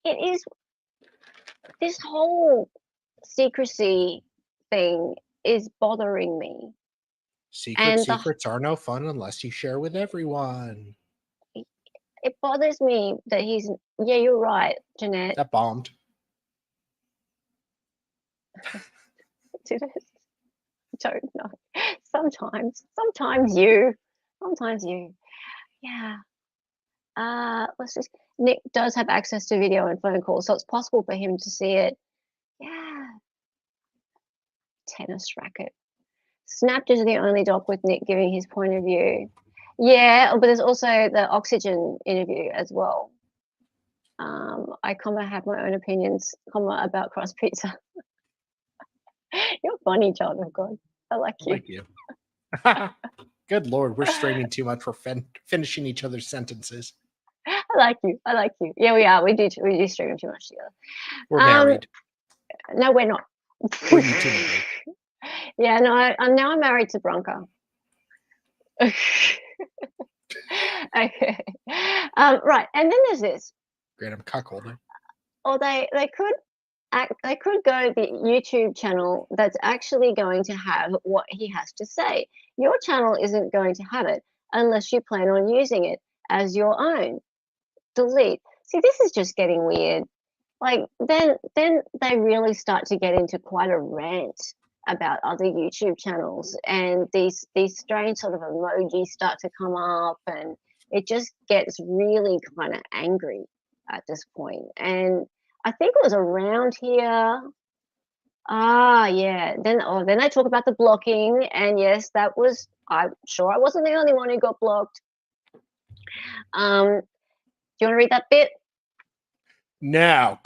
It is, this whole secrecy thing is bothering me. Secrets are no fun unless you share with everyone. It bothers me that he's, yeah, you're right, Jeanette. That bombed. Did it? Don't know. Sometimes you. Yeah. Let's just, Nick does have access to video and phone calls, so it's possible for him to see it. Yeah. Tennis racket. Snapped is the only doc with Nick giving his point of view. Yeah, but there's also the Oxygen interview as well. I have my own opinions, about crust pizza. You're funny, child of God. I like you. Thank you. Good Lord, we're straining too much for finishing each other's sentences. I like you. Yeah, we are. We do stream too much together. We're married. No, we're not. Well, you two married. Yeah, no, I'm married to Bronca. Okay. Right, and then there's this. Great, I'm cuckolding. Or they could go the YouTube channel that's actually going to have what he has to say. Your channel isn't going to have it unless you plan on using it as your own. Delete. See, this is just getting weird. Like, then they really start to get into quite a rant about other YouTube channels, and these strange sort of emojis start to come up, and it just gets really kind of angry at this point. And I think it was around here. Yeah. Then they talk about the blocking, and yes, I'm sure I wasn't the only one who got blocked. Do you want to read that bit? Now,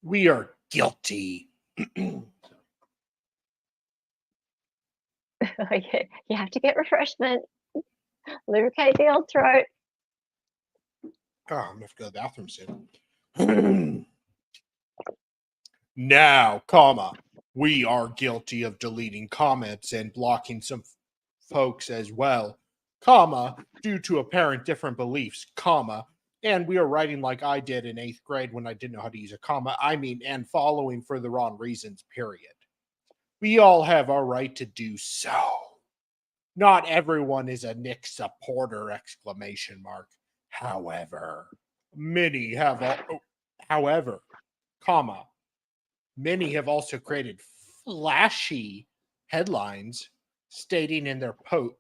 we are guilty. Okay, you have to get refreshment. Lubricate the old throat. Oh, I'm gonna have to go to the bathroom soon. Now, comma, we are guilty of deleting comments and blocking some folks as well, comma, due to apparent different beliefs, comma, and we are writing like I did in 8th grade when I didn't know how to use a comma. I mean, and following for the wrong reasons, period. We all have our right to do so. Not everyone is a Nick supporter, exclamation mark. However, many have however, comma, many have also created flashy headlines stating in their post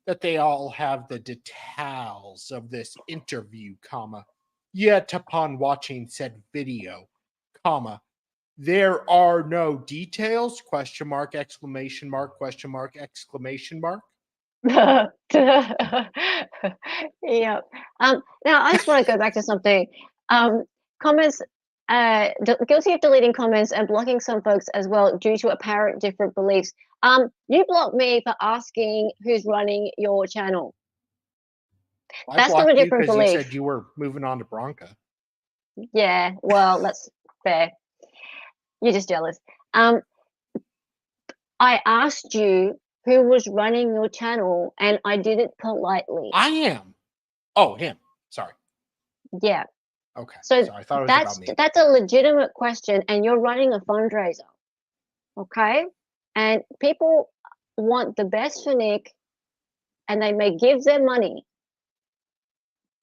that they all have the details of this interview, comma, yet upon watching said video, comma, there are no details, question mark, exclamation mark, question mark, exclamation mark. Yeah. Now I just want to go back to something. Comments, guilty of deleting comments and blocking some folks as well due to apparent different beliefs. You blocked me for asking who's running your channel. I That's not a blocked you different because you belief. said you were moving on to Bronca. Yeah, well, that's fair. You're just jealous. I asked you who was running your channel, and I did it politely. I am. Oh, him. Sorry. Yeah. Okay. So I thought it was about me. that's a legitimate question, and you're running a fundraiser, okay? And people want the best for Nick, and they may give their money,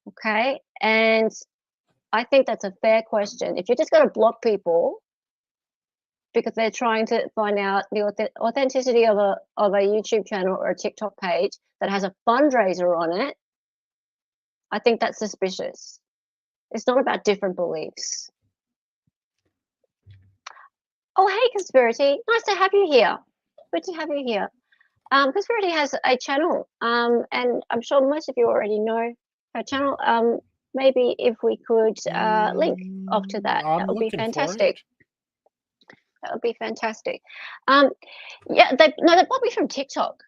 okay? And I think that's a fair question. If you're just going to block people because they're trying to find out the authenticity of a YouTube channel or a TikTok page that has a fundraiser on it, I think that's suspicious. It's not about different beliefs. Oh, hey, Conspiracy. Nice to have you here. Good to have you here. Conspiracy has a channel, and I'm sure most of you already know her channel. Maybe if we could link off to that, that would be fantastic. That would be fantastic. Yeah, they blocked me from TikTok.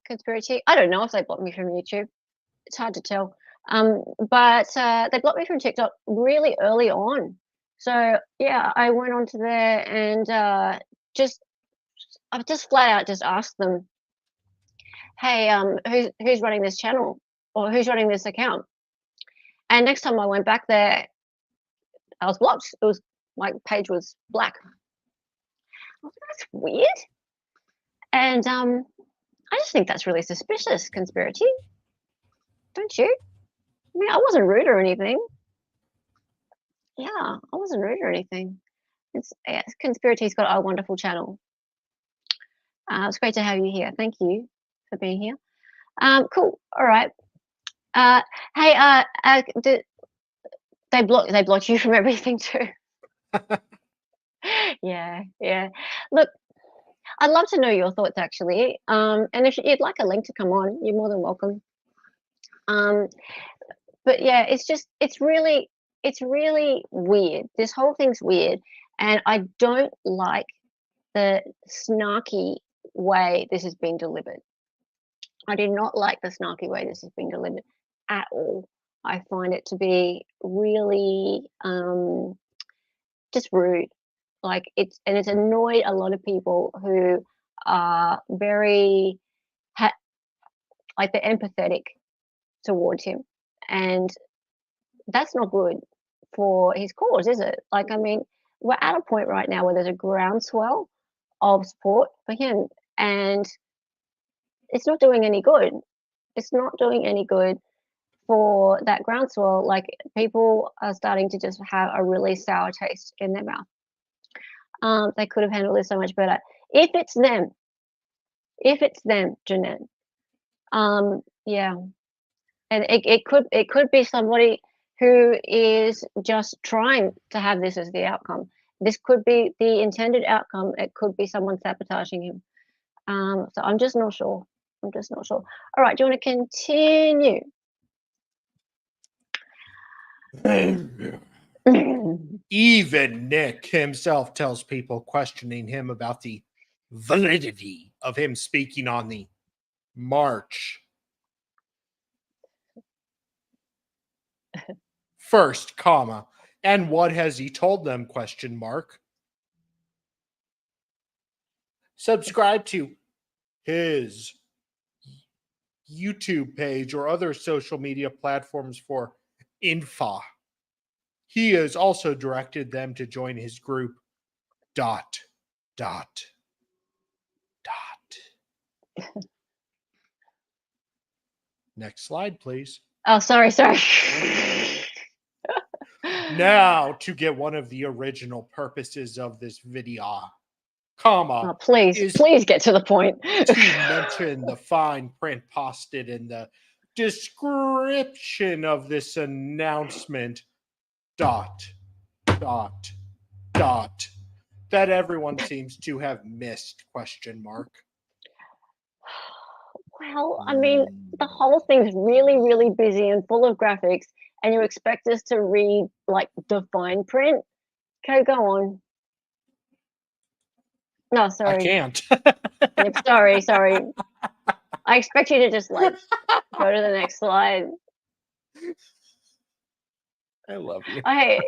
Conspiracy. I don't know if they blocked me from YouTube. It's hard to tell. But they blocked me from TikTok really early on. So yeah, I went onto there and I just flat out just asked them, hey, who's running this channel or who's running this account? And next time I went back there, I was blocked. It was my page was black. I was like, that's weird. And I just think that's really suspicious, Conspiracy. Don't you? I mean, I wasn't rude or anything. Yeah, I wasn't rude or anything. Conspiracy's got a wonderful channel. It's great to have you here. Thank you for being here. Cool. All right. Hey, they blocked you from everything too. Yeah. Look, I'd love to know your thoughts actually. And if you'd like a link to come on, you're more than welcome. But yeah, it's really weird. This whole thing's weird, and I don't like the snarky way this is being delivered. I do not like the snarky way this is being delivered at all. I find it to be really just rude. Like it's annoyed a lot of people who are very like they're empathetic towards him, and that's not good for his cause, is it? Like, I mean, we're at a point right now where there's a groundswell of support for him, and it's not doing any good. It's not doing any good for that groundswell. Like, people are starting to just have a really sour taste in their mouth. They could have handled this so much better. If it's them, Jeanette, yeah. And it could be somebody who is just trying to have this as the outcome. This could be the intended outcome. It could be someone sabotaging him. So I'm just not sure. All right, do you want to continue? Even Nick himself tells people questioning him about the validity of him speaking on the march First, comma, and what has he told them? Question mark. Subscribe to his YouTube page or other social media platforms for info. He has also directed them to join his group dot. Next slide, please. Oh, sorry. Now to get one of the original purposes of this video, comma, Oh, please is get to the point. to mention the fine print posted in the description of this announcement, dot, that everyone seems to have missed, question mark. Well, I mean, the whole thing's really, really busy and full of graphics, and you expect us to read like the fine print? Okay, go on. No, sorry. I can't. Yep, sorry. I expect you to just like go to the next slide. I love you. I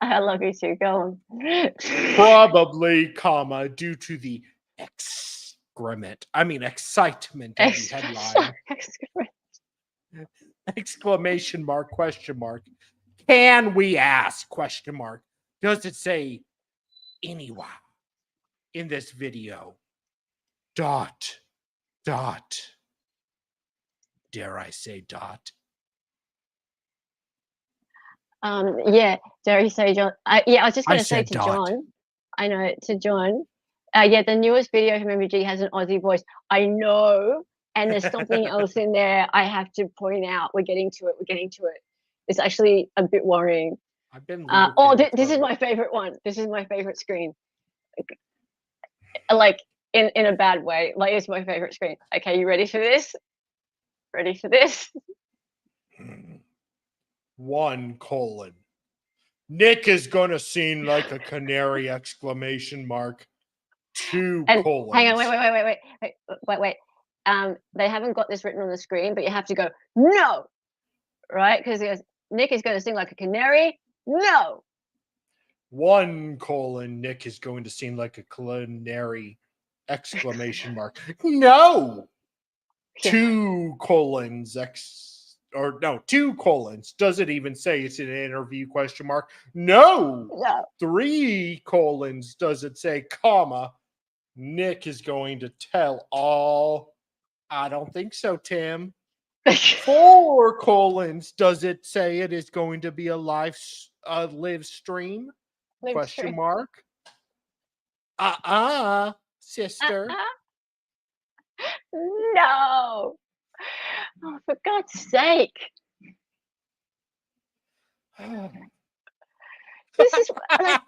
love you too. Go on. Probably, comma, due to the excitement of the headline. Exclamation mark, question mark. Can we ask, question mark? Does it say anyone in this video? Dot. Dare I say dot? Yeah, dare you say, John? I was just going to say to dot. John. I know, to John. Yeah, the newest video from MG has an Aussie voice. I know, and there's something else in there I have to point out. We're getting to it. It's actually a bit worrying. I've been. This is my favorite one. This is my favorite screen. Like in a bad way. Like it's my favorite screen. Okay, you ready for this? Ready for this? 1: Nick is gonna sing like a canary! Exclamation mark. 2: Hang on, wait. They haven't got this written on the screen, but you have to go no, right? Because Nick is going to sing like a canary. No. 1: Nick is going to sing like a canary! Exclamation mark. No. 2: 2: Does it even say it's an interview? Question mark. No. 3: Does it say comma? Nick is going to tell all. I don't think so, Tim. 4: Does it say it is going to be a live stream? Question mark. Sister. No. Oh, for God's sake. This is like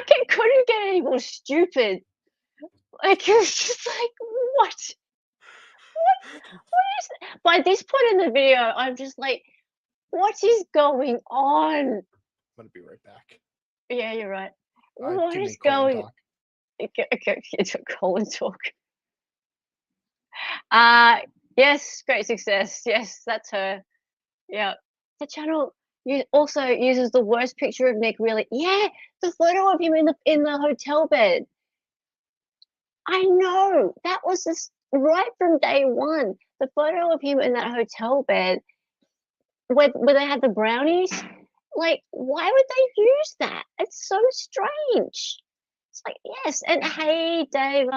it couldn't get any more stupid. Like it was just like, what is it? By this point in the video, I'm just like, what is going on? I'm gonna be right back. Yeah, you're right. What is going? Okay, Colin talk. Yes, great success. Yes, that's her. Yeah, the channel also uses the worst picture of Nick. Really, yeah, the photo of him in the hotel bed. I know that was just right from day one. The photo of him in that hotel bed, where they had the brownies. Like, why would they use that? It's so strange. It's like, yes, and hey, Dave,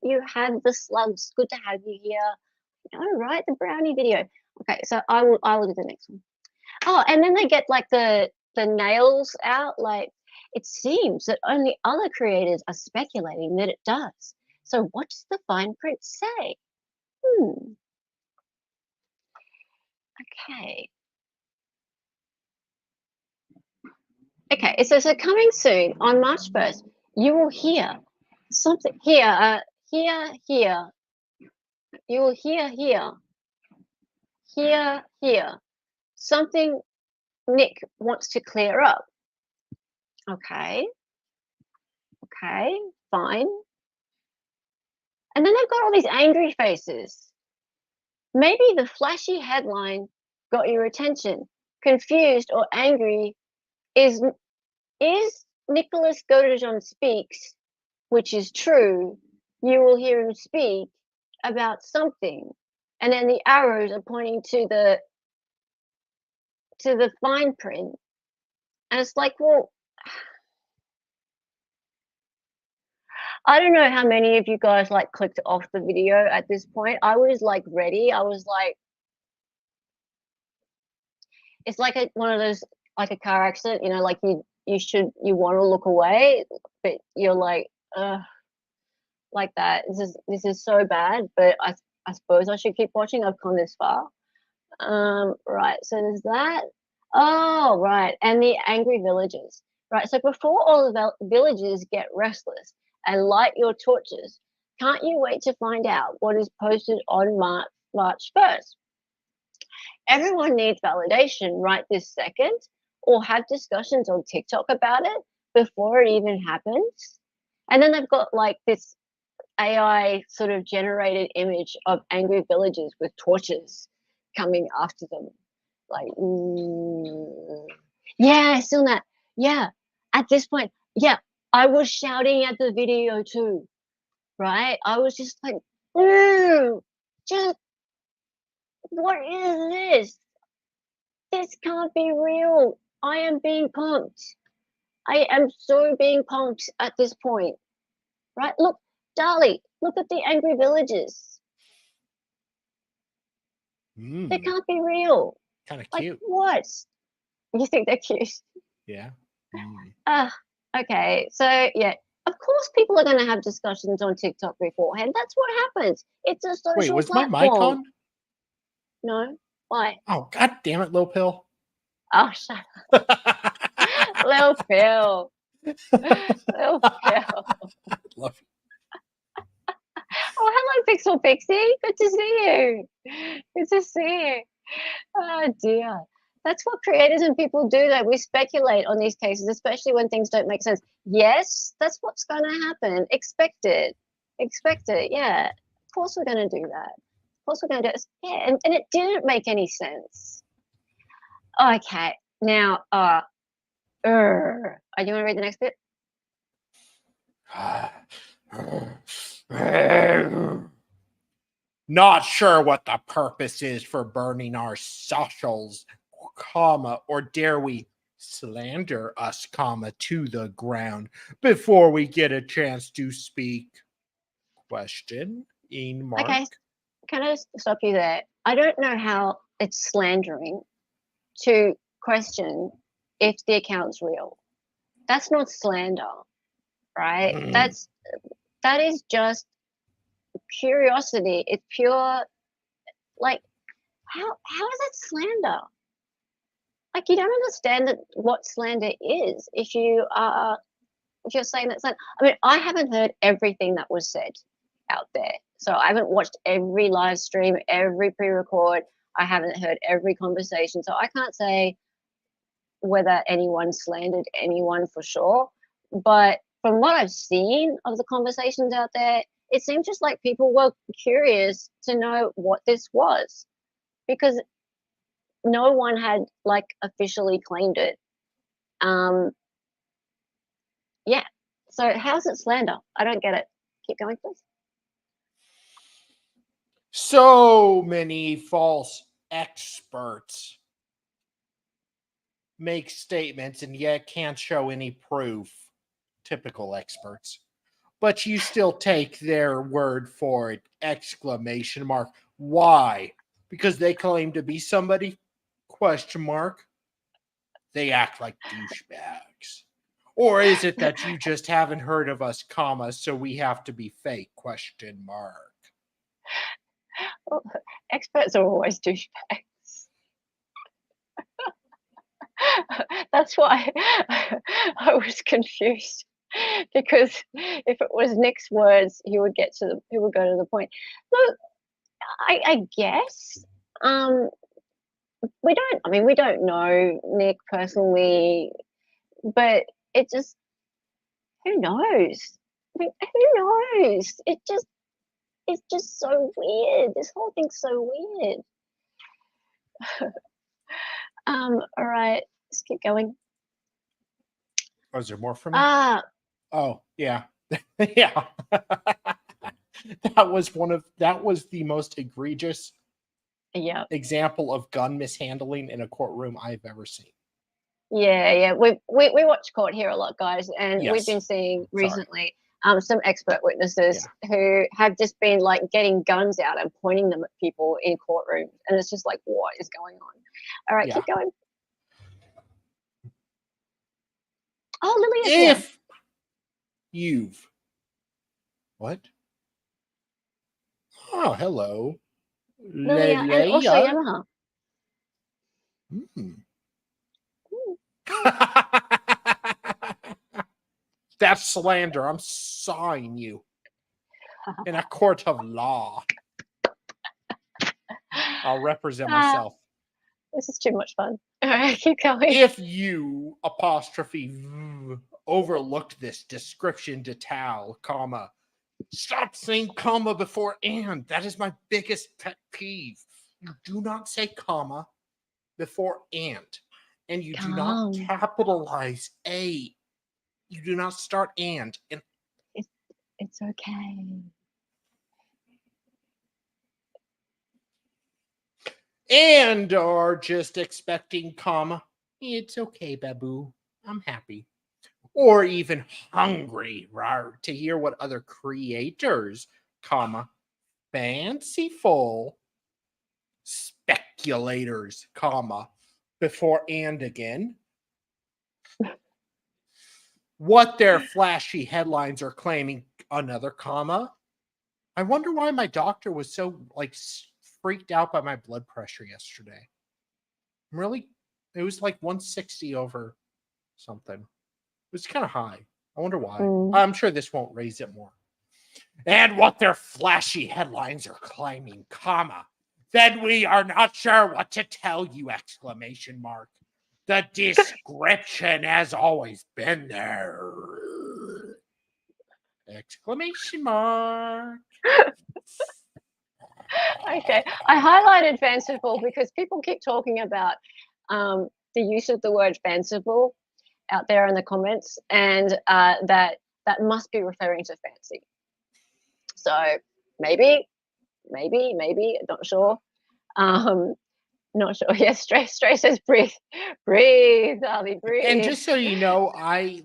you had the slugs. Good to have you here. All right, the brownie video. Okay, so I will do the next one. Oh, and then they get like the nails out. Like, it seems that only other creators are speculating that it does. So what does the fine print say? Okay. Okay, it says, so coming soon on March 1st, you will hear something here. You will hear something Nick wants to clear up. Okay, fine. And then they've got all these angry faces. Maybe the flashy headline got your attention. confused or angry is Nicholas Godejohn speaks, which is true, you will hear him speak about something, and then the arrows are pointing to the fine print, and it's like, well, I don't know how many of you guys like clicked off the video at this point. I was like ready. I was like, it's like one of those, like a car accident, you know, like you want to look away, but you're like, like that. This is so bad, but I suppose I should keep watching. I've come this far. Right, so there's that. Oh, right, and the angry villagers. Right, so before all the villagers get restless and light your torches, can't you wait to find out what is posted on March 1st? Everyone needs validation right this second, or have discussions on TikTok about it before it even happens. And then they've got like this AI sort of generated image of angry villagers with torches coming after them. Like, yeah, still that. Yeah, at this point, yeah, I was shouting at the video too, right? I was just like, just what is this? This can't be real. I am being punked. I am so being punked at this point, right? Look, Dali, look at the angry villagers. They can't be real. Kind of Like, cute. what? You think they're cute? Yeah. Okay. So, yeah, of course people are going to have discussions on TikTok beforehand. That's what happens. It's a social Wait, was my platform. mic on? No. Why? Oh, god damn it, Lil Pill. Oh, shut up. Lil Phil. Lil Phil. Love you. Oh, hello, Pixel Pixie. Good to see you. Good to see you. Oh, dear. That's what creators and people do, though. We speculate on these cases, especially when things don't make sense. Yes, that's what's going to happen. Expect it. Expect it. Yeah. Of course we're going to do that. Of course we're going to do it. Yeah, and it didn't make any sense. Okay. Now, do you want to read the next bit? Not sure what the purpose is for burning our socials, comma, or dare we slander us, comma, to the ground before we get a chance to speak? Question in mark. Okay, can I stop you there? I don't know how it's slandering to question if the account's real. That's not slander, right? That is just curiosity. It's pure, like, how is that slander? Like, you don't understand that what slander is if you're saying that slander. I mean, I haven't heard everything that was said out there. So I haven't watched every live stream, every pre-record. I haven't heard every conversation. So I can't say whether anyone slandered anyone for sure. But from what I've seen of the conversations out there, it seemed just like people were curious to know what this was, because no one had like officially claimed it. Yeah. So how's it slander? I don't get it. Keep going, please. So many false experts make statements and yet can't show any proof. Typical experts. But you still take their word for it! Exclamation mark. Why? Because they claim to be somebody? Question mark. They act like douchebags. Or is it that you just haven't heard of us, comma, so we have to be fake? Question mark. Well, experts are always douchebags. That's why I was confused, because if it was Nick's words, he would go to the point. Look, I guess we don't know Nick personally, but it just, who knows? I mean, who knows? It's just so weird. This whole thing's so weird. All right, let's keep going. Oh, is there more for me? Oh, yeah. Yeah. That was the most egregious example of gun mishandling in a courtroom I've ever seen. Yeah. We watch court here a lot, guys, and we've Yes. been seeing recently some expert witnesses Yeah. who have just been like getting guns out and pointing them at people in courtrooms, and it's just like, what is going on? All right, Yeah. keep going. Oh, Lily is here. If you've what? Oh, hello. Lilia and also Yamaha. That's slander. I'm sawing you in a court of law. I'll represent myself. This is too much fun. All right, keep going. If you overlooked this description detail, comma, stop saying comma before and. That is my biggest pet peeve. You do not say comma before and you do not capitalize a. You do not start and. It's okay. And are just expecting comma. It's okay, Babu. I'm happy. Or even hungry, rawr, to hear what other creators, comma, fanciful speculators, comma, before and again, what their flashy headlines are claiming, another comma. I wonder why my doctor was so freaked out by my blood pressure yesterday. Really, it was like 160 over something. It was kind of high. I wonder why. I'm sure this won't raise it more. And what their flashy headlines are claiming, comma, then we are not sure what to tell you, exclamation mark. The description has always been there. Exclamation mark. Okay, I highlighted fanciful because people keep talking about the use of the word fanciful out there in the comments, and that must be referring to fancy. So maybe, not sure. Not sure. Yes, Stray says breathe, Harley, breathe. And just so you know, I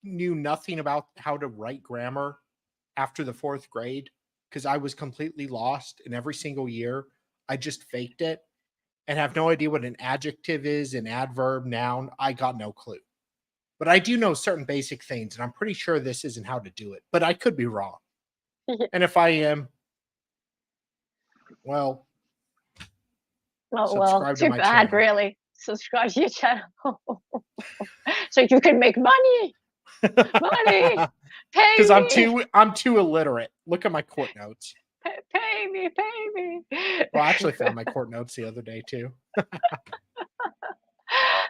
knew nothing about how to write grammar after the 4th grade because I was completely lost. And every single year, I just faked it and have no idea what an adjective is, an adverb, noun. I got no clue. But I do know certain basic things, and I'm pretty sure this isn't how to do it. But I could be wrong. And if I am, well, subscribe too to my bad, channel. really. Subscribe to your channel so you can make money. Money, pay because me. I'm too illiterate. Look at my court notes. Pay me. Well, I actually found my court notes the other day too.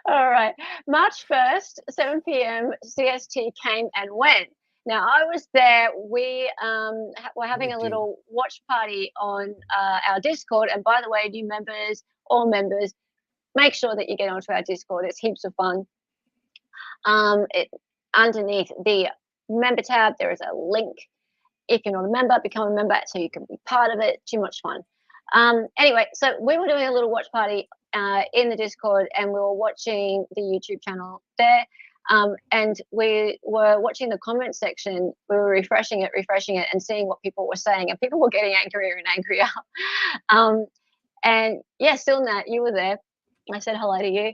All right, March 1st, 7 p.m. CST came and went. Now I was there. We were having a little watch party on our Discord. And by the way, new members, all members, make sure that you get onto our Discord. It's heaps of fun. Underneath the member tab, there is a link. If you're not a member, become a member so you can be part of it. Too much fun. Anyway, so we were doing a little watch party in the Discord, and we were watching the YouTube channel there. And we were watching the comment section. We were refreshing it and seeing what people were saying. And people were getting angrier and angrier. And yeah, still Nat, you were there. I said hello to you.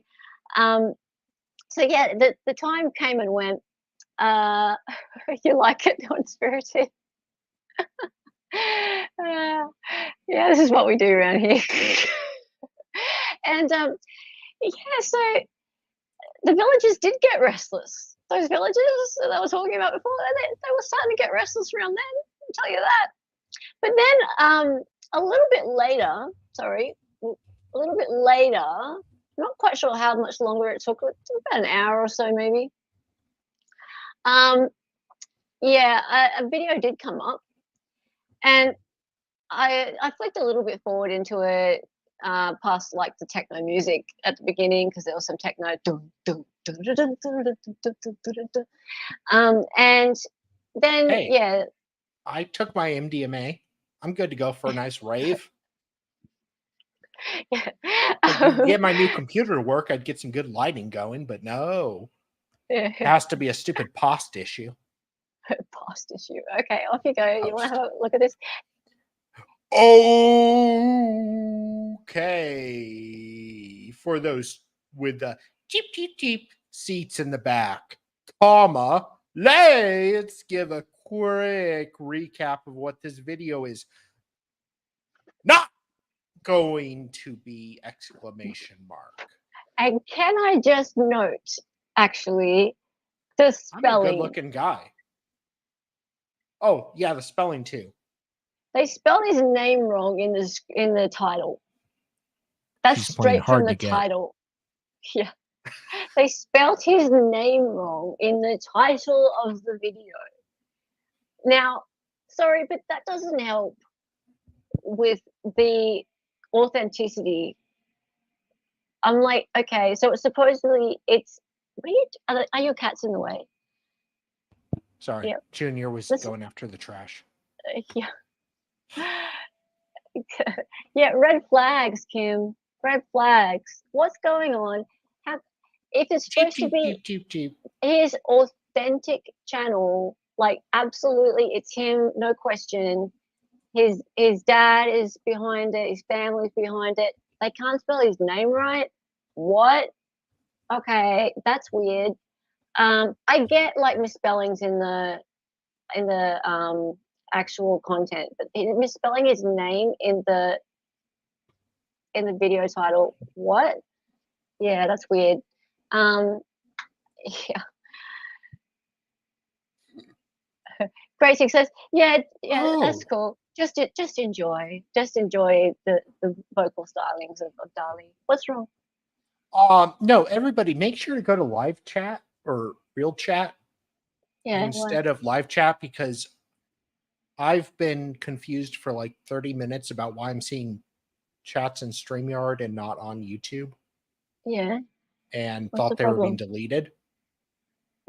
So yeah, the time came and went. You like it, non-spirited? Yeah, this is what we do around here. And yeah, so the villagers did get restless. Those villagers that I was talking about before, they were starting to get restless around then, I'll tell you that. But then a little bit later, not quite sure how much longer it took about an hour or so maybe. Yeah, a video did come up, and I flicked a little bit forward into it past like the techno music at the beginning because there was some techno. And then Hey. yeah, I took my MDMA. I'm good to go for a nice rave. If you could get my new computer to work, I'd get some good lighting going, but no. It has to be a stupid post issue. Post issue. Okay, off you go. You want to Post. have a look at this? Okay. For those with the cheap, cheap, cheap seats in the back, comma, let's give a quick recap of what this video is not going to be! Exclamation mark. And can I just note, actually, the I'm a spelling. good-looking guy. Oh, yeah, the spelling too. They spelled his name wrong in the title. That's She's playing straight from hard the to get. title. Yeah. They spelled his name wrong in the title of the video. Now, sorry, but that doesn't help with the authenticity. I'm like, okay, so it's supposedly are your cats in the way? Sorry, Yep. Junior was Listen. going after the trash. Yeah. Yeah, red flags, Kim. Red flags. What's going on? If it's supposed to be Cheap. his authentic channel, like absolutely, it's him, no question. His dad is behind it. His family's behind it. They can't spell his name right. What? Okay, that's weird. I get like misspellings in the actual content, but misspelling his name in the video title, what? Yeah, that's weird. Yeah. Great success. Yeah, that's cool. Just enjoy the vocal stylings of Dali. What's wrong? No, everybody, make sure to go to live chat or real chat instead of live chat, because I've been confused for like 30 minutes about why I'm seeing chats in StreamYard and not on YouTube. Yeah. And What's thought the they were being problem? deleted.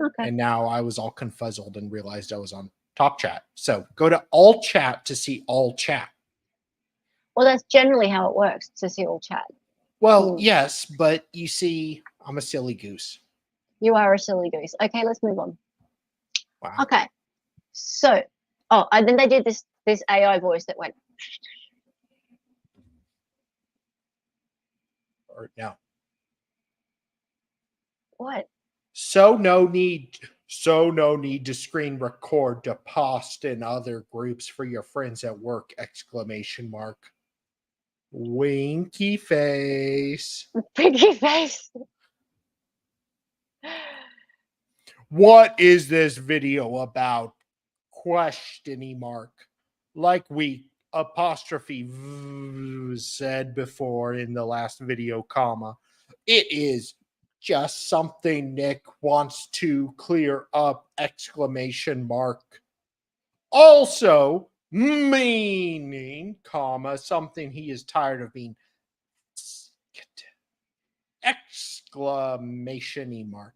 Okay. And now I was all confuzzled and realized I was on top chat. So go to all chat to see all chat. Well, that's generally how it works, to see all chat. Well, yes, but you see, I'm a silly goose. You are a silly goose. Okay, let's move on. Wow. Okay. So, and then they did this AI voice that went. Or no. What? So no need to screen record to post in other groups for your friends at work! Exclamation mark. Winky face. Winky face. What is this video about? Questioning mark. Like we apostrophe said before in the last video, comma. It is just something Nick wants to clear up! Exclamation mark. Also, meaning, comma, something he is tired of being! Exclamation mark.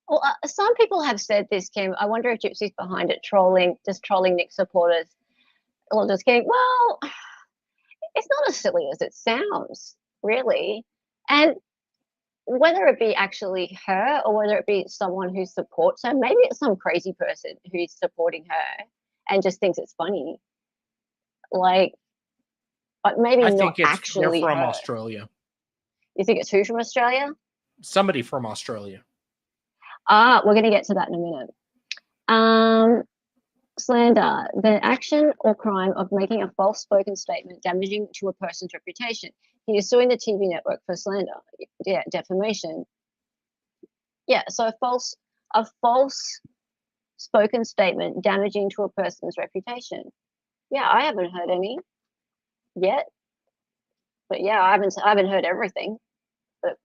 Well, some people have said this, Kim. I wonder if Gypsy's behind it, trolling Nick supporters. Or just going, well, it's not as silly as it sounds, really. And whether it be actually her or whether it be someone who supports her, maybe it's some crazy person who's supporting her and just thinks it's funny. Like, but maybe I not think actually they're from her. Australia. You think it's who from Australia? Somebody from Australia. We're going to get to that in a minute. Slander, the action or crime of making a false spoken statement damaging to a person's reputation. He is suing the TV network for slander, defamation. Yeah, so a false spoken statement damaging to a person's reputation. Yeah, I haven't heard any yet, but yeah, I haven't heard everything. But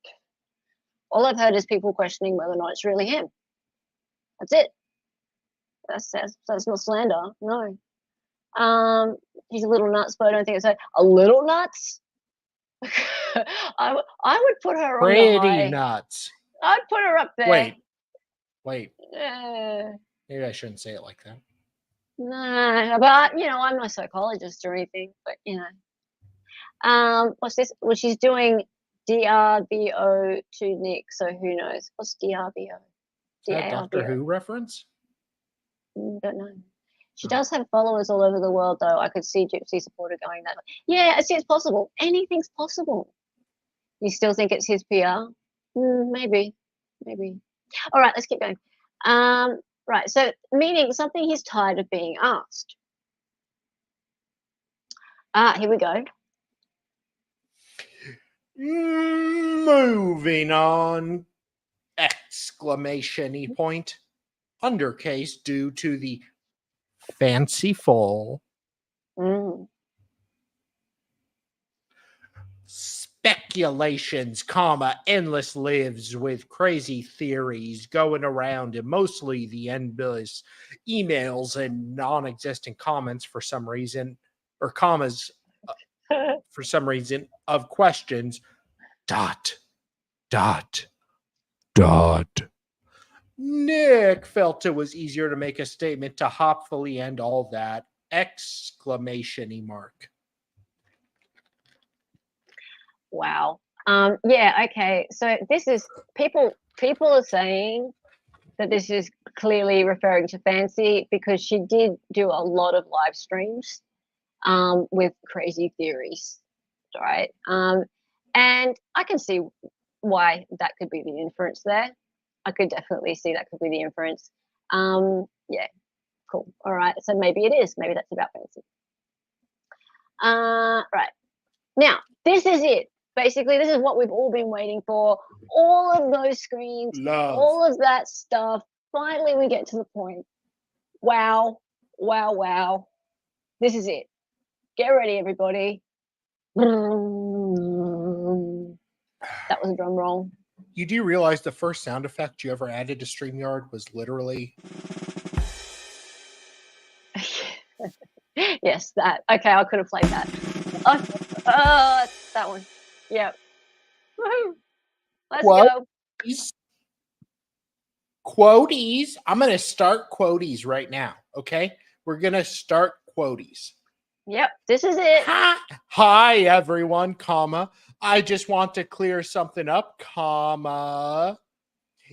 all I've heard is people questioning whether or not it's really him. That's it. That's not slander, no. She's a little nuts, but I don't think it's a little nuts. I would put her on the Pretty high. nuts. I'd put her up there. Wait. Uh, Maybe I shouldn't say it like that. nah, but you know, I'm not a psychologist or anything. But you know, what's this? Well, she's doing DRBO to Nick. So who knows? What's DRBO? Is that a Doctor Who reference? Don't know. She does have followers all over the world, though. I could see Gypsy supporter going that way. Yeah, I see it's possible. Anything's possible. You still think it's his PR? Maybe. All right, let's keep going. Right, so meaning something he's tired of being asked. Here we go. Moving on! Exclamation point. Undercase due to the fanciful speculations, endless lives with crazy theories going around, and mostly the endless emails and non-existent comments for some reason, or commas for some reason, of questions. ... Nick felt it was easier to make a statement to hopefully end all that! Exclamation mark. Wow. Yeah, okay. So this is people are saying that this is clearly referring to Fancy because she did do a lot of live streams with crazy theories, right? And I can see why that could be the inference there. I could definitely see that could be the inference. Yeah, cool. All right. So maybe it is. Maybe that's about Fancy. Right. Now, this is it. Basically, this is what we've all been waiting for. All of those screens, all of that stuff. Finally, we get to the point. Wow. This is it. Get ready, everybody. That was a drum roll. You do realize the first sound effect you ever added to StreamYard was literally... Yes, that. Okay, I could have played that. That one. Yep. Woohoo. Let's go. Quoties. I'm going to start quoties right now, okay? We're going to start quoties. Yep, this is it. Hi, everyone, comma. I just want to clear something up, comma.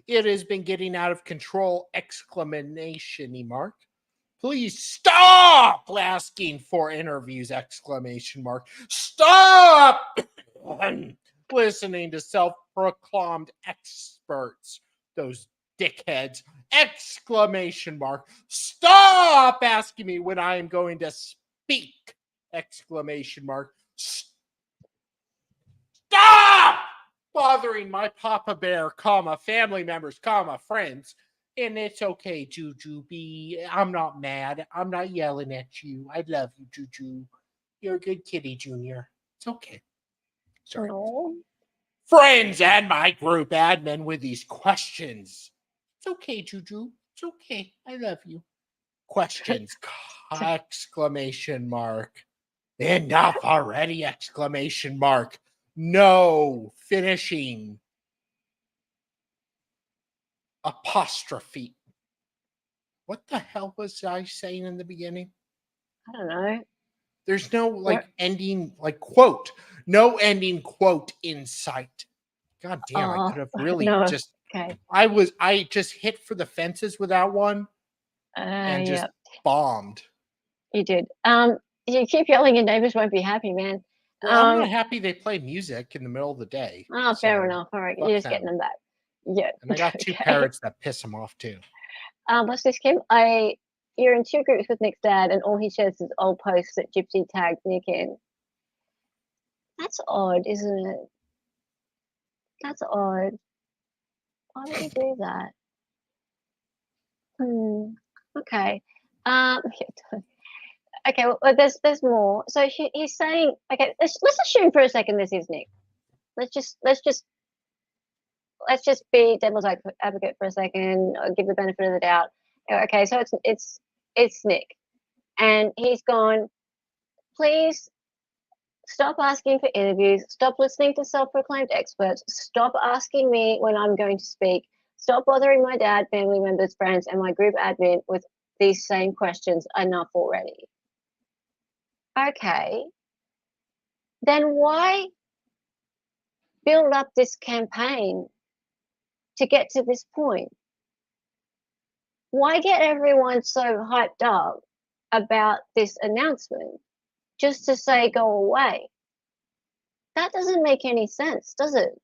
It has been getting out of control, exclamation mark. Please stop asking for interviews, exclamation mark. Stop listening to self-proclaimed experts, those dickheads, exclamation mark. Stop asking me when I am going to speak, exclamation mark. Stop bothering my Papa Bear, comma, family members, comma, friends. And it's okay, Juju B. I'm not mad. I'm not yelling at you. I love you, Juju. You're a good kitty, Junior. It's okay. Sorry. No. Friends and my group admin with these questions. It's okay, Juju. It's okay. I love you. Questions, exclamation mark. Enough already, exclamation mark. No, finishing. Apostrophe. What the hell was I saying in the beginning? I don't know. There's no ending, quote. No ending quote in sight. God damn, I could have really just... Okay. I just hit for the fences with that one and just bombed. You did. You keep yelling and neighbors won't be happy, man. Well, I'm not happy they play music in the middle of the day. Oh, fair enough. All right, you're just getting them back. Yeah. And I got two parrots that piss them off too. What's this, Kim? You're in two groups with Nick's dad, and all he shares is old posts that Gypsy tagged Nick in. That's odd, isn't it? That's odd. Why would he do that? Okay. Okay. Well, there's more. So he's saying, okay, let's assume for a second this is Nick. Let's just be devil's advocate for a second. I'll give the benefit of the doubt. Okay, so it's Nick, And he's gone, please stop asking for interviews, stop listening to self-proclaimed experts, stop asking me when I'm going to speak, stop bothering my dad, family members, friends, and my group admin with these same questions. Enough already. Okay. Then why build up this campaign to get to this point? Why get everyone so hyped up about this announcement just to say go away? That doesn't make any sense, does it?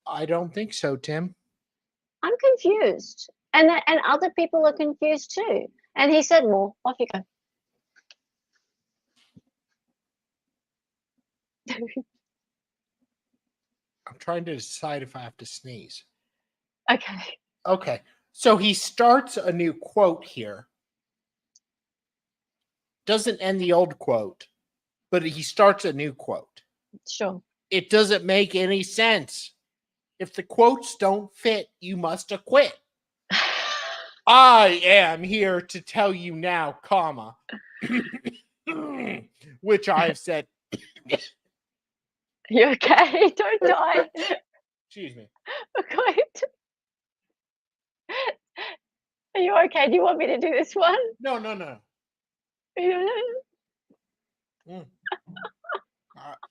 I don't think so, Tim. I'm confused. And other people are confused too. And he said more. Off you go. I'm trying to decide if I have to sneeze. Okay. Okay. So he starts a new quote here. Doesn't end the old quote, but he starts a new quote. Sure. It doesn't make any sense. If the quotes don't fit, you must acquit. I am here to tell you now, comma, which I have said. You okay? Don't die. Excuse me. Okay. Are you okay? Do you want me to do this one? No.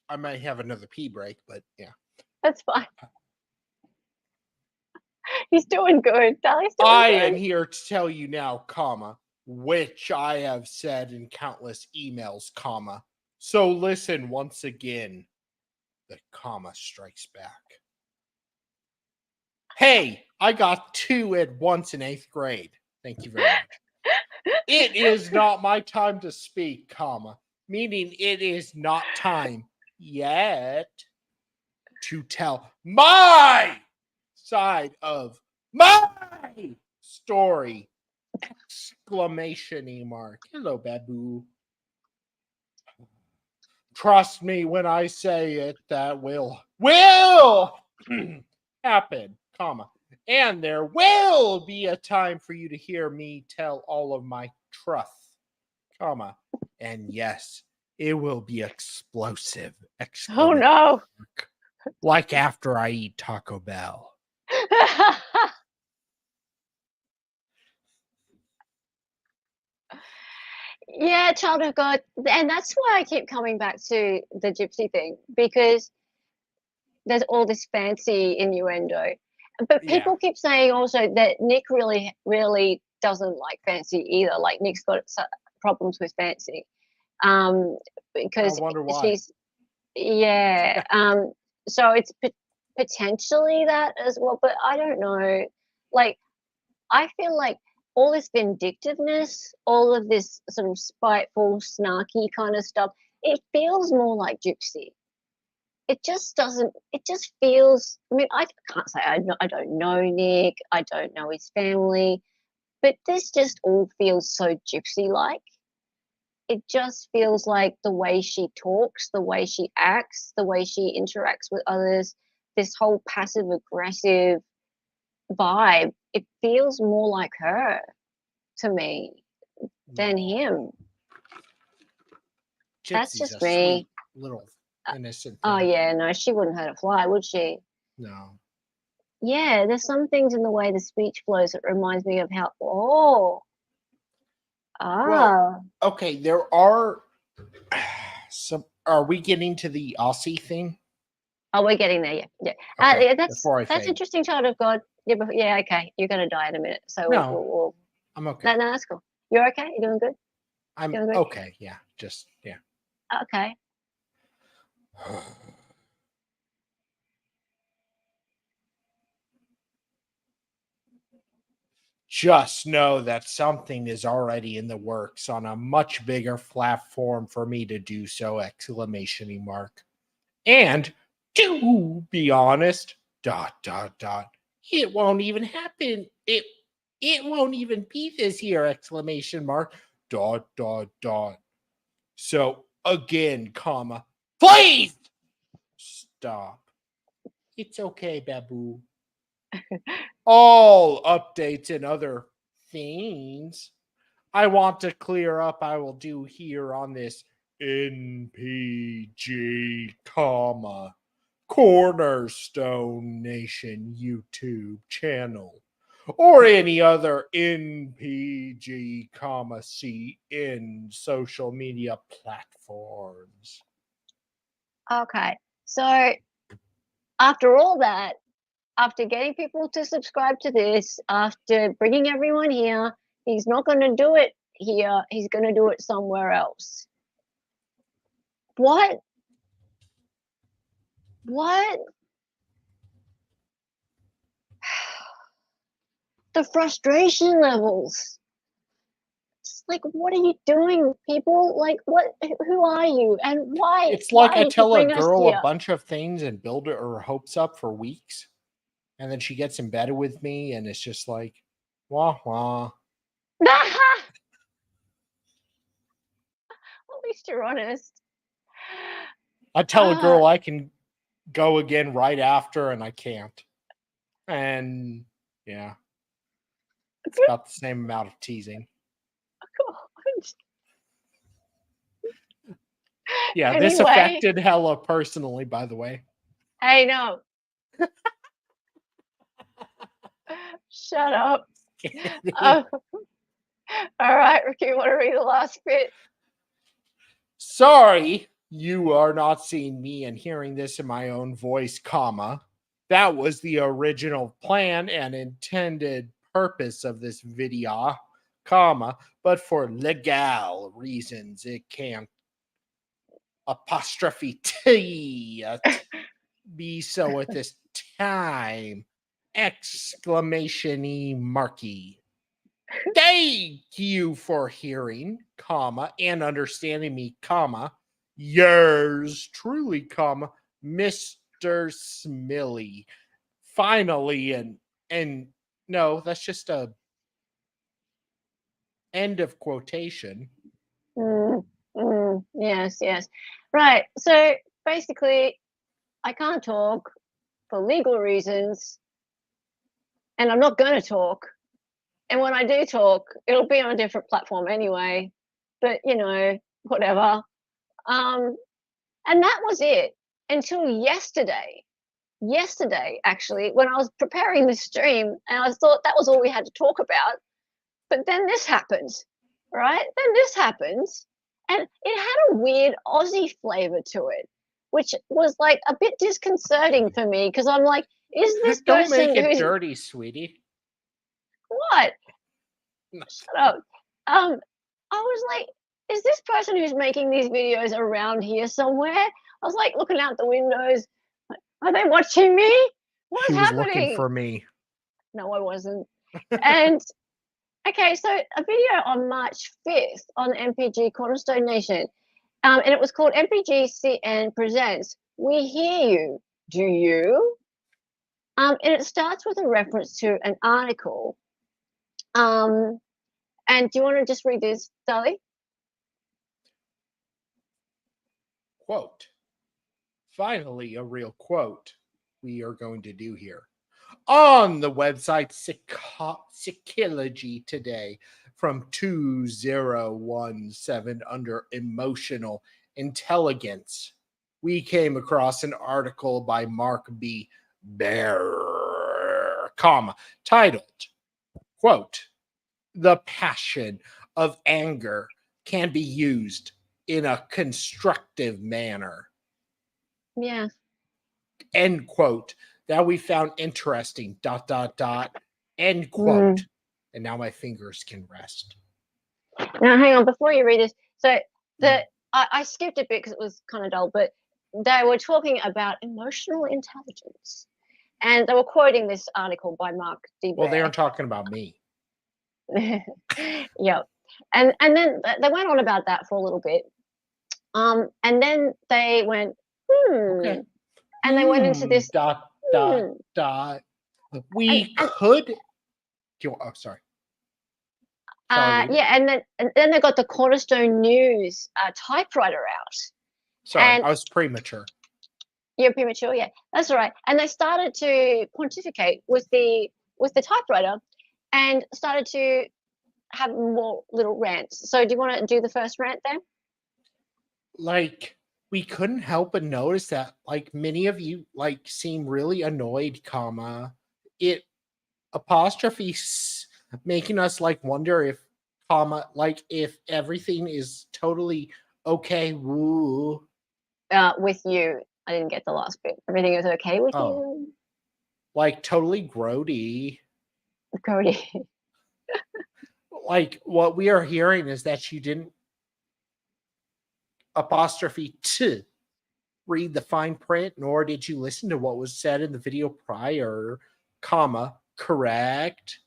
I might have another pee break, but yeah. That's fine. He's doing good. Sally's doing I good. am here to tell you now, comma, which I have said in countless emails, comma. So listen once again. The comma strikes back. Hey, I got 2 at once in 8th grade. Thank you very much. It is not my time to speak, comma, meaning it is not time yet to tell my side of my story. Exclamation mark. Hello, Babu. Trust me when I say it, that will happen, comma. And there will be a time for you to hear me tell all of my truth, comma. And yes, it will be explosive. Oh no. Like after I eat Taco Bell. Yeah, child of God. And that's why I keep coming back to the gypsy thing, because there's all this fancy innuendo. But people keep saying also that Nick really, really doesn't like fancy either. Like Nick's got problems with fancy. Because I wonder why. she's, yeah. So it's potentially that as well, but I don't know. Like, I feel like all this vindictiveness, all of this sort of spiteful, snarky kind of stuff, it feels more like gypsy. It just doesn't, it just feels, I mean, I can't say I don't know Nick, I don't know his family, but this just all feels so gypsy-like. It just feels like the way she talks, the way she acts, the way she interacts with others, this whole passive-aggressive vibe, it feels more like her to me than him. That's just me. Sweet, little innocent. Oh yeah, no, she wouldn't hurt a fly, would she? No. Yeah, there's some things in the way the speech flows that reminds me of how. Well, okay, there are some. Are we getting to the Aussie thing? Oh, we're getting there. Yeah. Okay, yeah, that's fade. interesting, child of God. Yeah, okay. You're gonna die in a minute, so no, I'm okay. No, that's cool. You're okay. You're doing good. I'm doing good? Okay. Yeah, just yeah. Okay. Just know that something is already in the works on a much bigger platform for me to do so! Exclamation mark. And to be honest, ... It won't even happen. It won't even be this year! Exclamation mark. ... So again, comma, please stop. It's okay, Babu. All updates and other things I want to clear up, I will do here on this NPG, Cornerstone Nation YouTube channel, or any other NPG, CN social media platforms. Okay, so after all that, after getting people to subscribe to this, after bringing everyone here, he's not going to do it here. He's going to do it somewhere else. What? The frustration levels. It's like, what are you doing, people? Like, what? Who are you, and why? It's like why I did you tell a bring us girl a here? bunch of things and build her hopes up for weeks, and then she gets in bed with me, and it's just like, wah wah. At least you're honest. I tell a girl I can go again right after, and I can't. And yeah, it's about the same amount of teasing. Yeah, Anyway, this affected Hella personally, by the way. I know. Shut up. All right, Ricky, you want to read the last bit? Sorry, you are not seeing me and hearing this in my own voice, That was the original plan and intended purpose of this video, but for legal reasons, it can't apostrophe T be so at this time. Exclamation marky. Thank you for hearing, and understanding me, yours truly, Mr. Smilly. Finally, and no, that's just a end of quotation. Yes. Right. So basically, I can't talk for legal reasons, and I'm not going to talk. And when I do talk, it'll be on a different platform anyway. But whatever. And that was it until yesterday. Yesterday, actually, when I was preparing the stream, and I thought that was all we had to talk about. But then this happens, right? Then this happens, and it had a weird Aussie flavor to it, which was like a bit disconcerting for me because I'm like, is this Don't person make it who's dirty, sweetie. what? Shut up. I was like, is this person who's making these videos around here somewhere? I was like looking out the windows. Are they watching me? What's She was happening? looking for me. No, I wasn't. And okay, so a video on March 5th on MPG Cornerstone Nation, and it was called MPGCN Presents We Hear You, Do You? And it starts with a reference to an article. And do you want to just read this, Sally? Quote. Finally, a real quote we are going to do here. On the website Psychology Today from 2017 under Emotional Intelligence, we came across an article by Mark B. Bear, titled, quote, "The passion of anger can be used in a constructive manner." Yeah. End quote. That we found interesting. ... End quote. And now my fingers can rest. Now, hang on, before you read this. So I skipped a bit because it was kind of dull, but they were talking about emotional intelligence, and they were quoting this article by Mark D. Well, they aren't talking about me. Yeah, and then they went on about that for a little bit, and then they went, Okay. And they went into this. We could. Oh, sorry. Yeah, and then they got the Cornerstone News typewriter out. Sorry, I was premature. You're premature, yeah. That's all right. And they started to pontificate with the typewriter and started to have more little rants. So do you want to do the first rant then? Like, we couldn't help but notice that, like, many of you, like, seem really annoyed, comma. It apostrophes making us, like, wonder if, comma, like, if everything is totally okay, woo. With you. I didn't get the last bit. Everything is okay with Oh, you? like, totally grody. Cody. Like, what we are hearing is that you didn't apostrophe t read the fine print, nor did you listen to what was said in the video prior, comma, correct,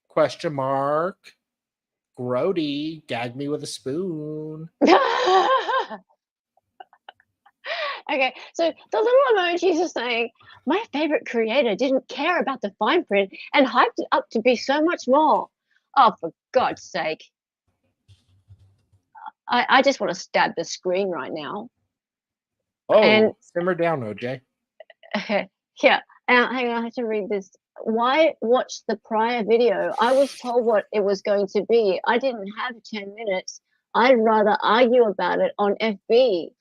question mark, grody, gag me with a spoon. Okay, so the little emojis are saying, my favorite creator didn't care about the fine print and hyped it up to be so much more. Oh, for God's sake. I just want to stab the screen right now. Oh, And simmer down, OJ. yeah, hang on, I have to read this. Why watch the prior video? I was told what it was going to be. I didn't have 10 minutes. I'd rather argue about it on FB.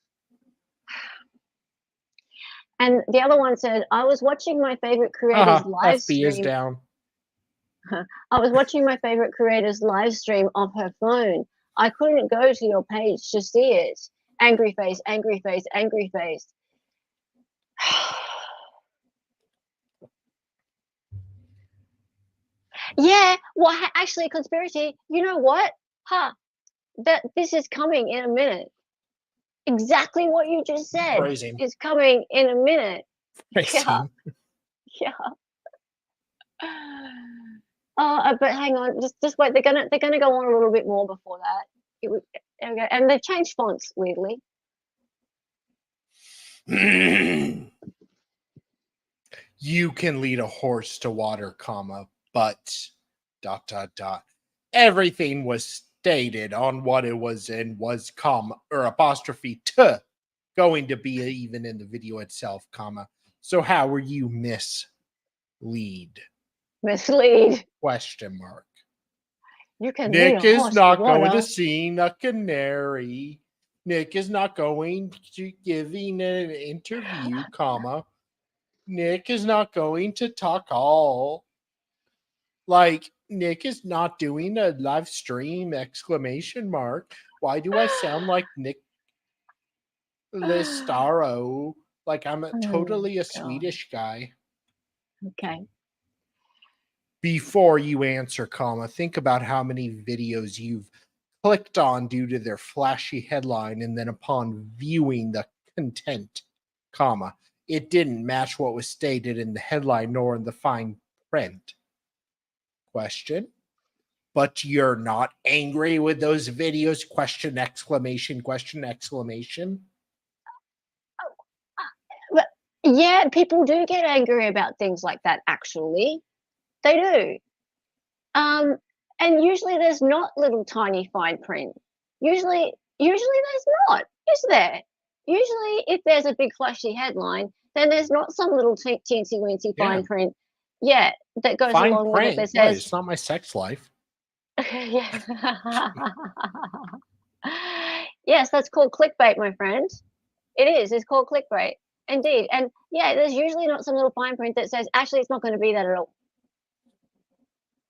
And the other one said, I was watching my favorite creator's live FB is stream. down. I was watching my favorite creator's live stream off her phone. I couldn't go to your page to see it. Angry face, angry face, angry face. Yeah, well, actually, conspiracy, you know what? That this is coming in a minute. Exactly what you just said Phrasing. is coming in a minute. Phrasing. Yeah. But hang on, just wait. They're gonna go on a little bit more before that. There we go. And they've changed fonts weirdly. You can lead a horse to water, comma, but ... Everything was stated on what it was and was, comma, or apostrophe t going to be even in the video itself, comma. So how were you mislead? Question mark. You can Nick lead a is horse not to water. going to sing a canary. Nick is not going to giving an interview, comma. Nick is not going to talk all. Like, Nick is not doing a live stream, exclamation mark. Why do I sound like Nick Listaro? Like I'm totally a Swedish guy. Okay. Before you answer, comma, think about how many videos you've clicked on due to their flashy headline, and then upon viewing the content, comma, it didn't match what was stated in the headline nor in the fine print. Question. But you're not angry with those videos? Question, exclamation, question, exclamation. But yeah, people do get angry about things like that, actually. They do. And usually there's not little tiny fine print. Usually there's not, is there? Usually if there's a big flashy headline, then there's not some little teensy weensy fine print. Yeah, that goes Fine along print. with it that says It's not my sex life. yeah. Yes, that's called clickbait, my friend. It is. It's called clickbait. Indeed. And yeah, there's usually not some little fine print that says, actually, it's not going to be that at all.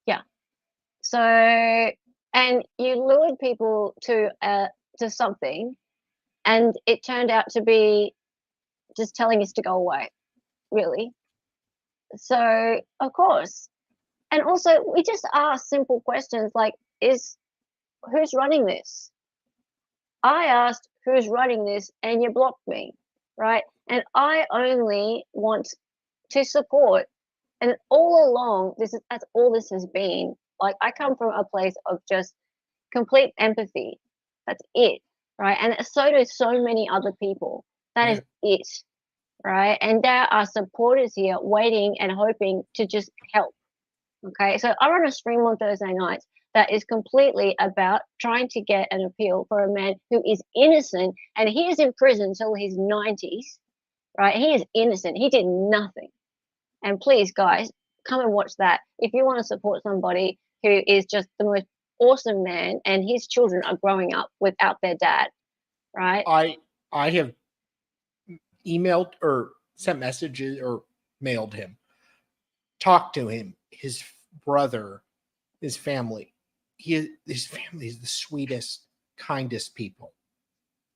Yeah. So, and you lured people to something, and it turned out to be just telling us to go away, really. So, of course. And also, we just ask simple questions like, who's running this? I asked who's running this and you blocked me, right? And I only want to support. And all along, that's all this has been. Like, I come from a place of just complete empathy. That's it, right? And so do so many other people. That is it, right? And there are supporters here waiting and hoping to just help. Okay, so I run a stream on Thursday nights that is completely about trying to get an appeal for a man who is innocent and he is in prison till his 90s, right? He is innocent. He did nothing. And please, guys, come and watch that. If you want to support somebody who is just the most awesome man and his children are growing up without their dad, right? I have emailed or sent messages or mailed him, talked to him, his brother, his family. His family is the sweetest, kindest people.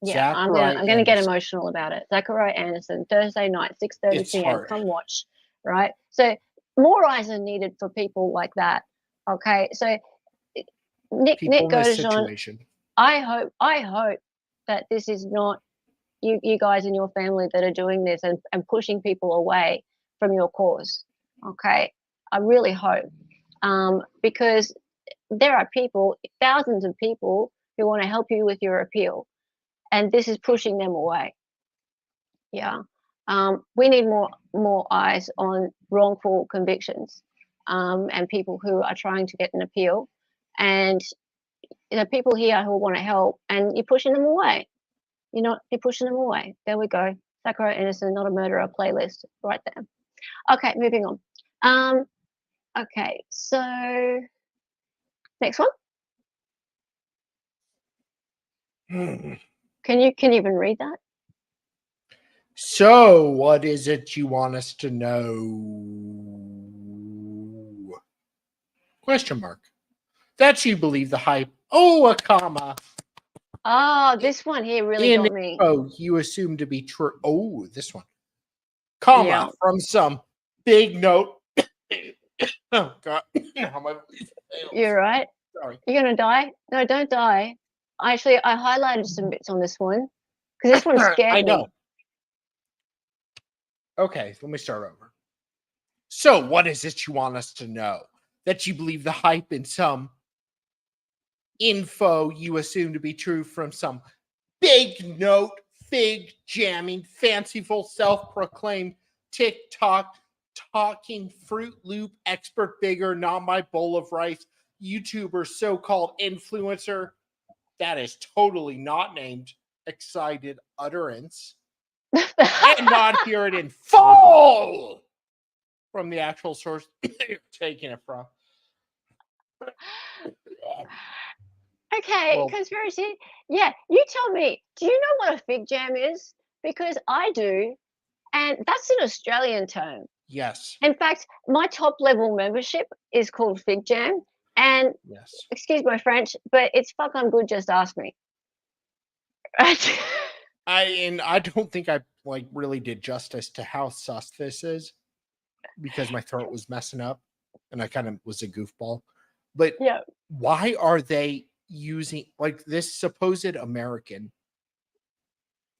Yeah, I'm gonna get emotional about it. Zachariah Anderson, Thursday night, 6:30 It's p.m. hard. Come watch, right? So more eyes are needed for people like that. Okay, so Nick People in this Godejohn, situation. I hope that this is not you guys and your family that are doing this and pushing people away from your cause. Okay, I really hope, because there are people, thousands of people who want to help you with your appeal, and this is pushing them away. Yeah, we need more eyes on wrongful convictions, and people who are trying to get an appeal, and people here who want to help, and you're pushing them away. You're pushing them away. There we go. Zachariah Anderson, not a murderer playlist right there. Okay, moving on. Okay, so next one. Can you even read that? So, what is it you want us to know? Question mark. That you believe the hype. Oh, a comma. Oh, this one here really got me. Oh, you assume to be true. Oh, this one. Comma Yeah. from some big note. Oh, God. You're right. Sorry. You're going to die? No, don't die. I highlighted some bits on this one because this one scared I know. me. Okay, let me start over. So, what is it you want us to know? That you believe the hype in some info you assume to be true from some big note, fig jamming, fanciful, self-proclaimed TikTok talking Fruit Loop expert bigger, not my bowl of rice, YouTuber, so-called influencer that is totally not named excited utterance and not hear it in full from the actual source you're taking it from. Okay, Well, conspiracy. Yeah, you tell me. Do you know what a fig jam is? Because I do, and that's an Australian term. yes. In fact, my top level membership is called Fig Jam, and Yes. excuse my French, but it's fucking good. Just ask me. Right? I don't think I really did justice to how sus this is because my throat was messing up and I kind of was a goofball. But Yeah. why are they using this supposed American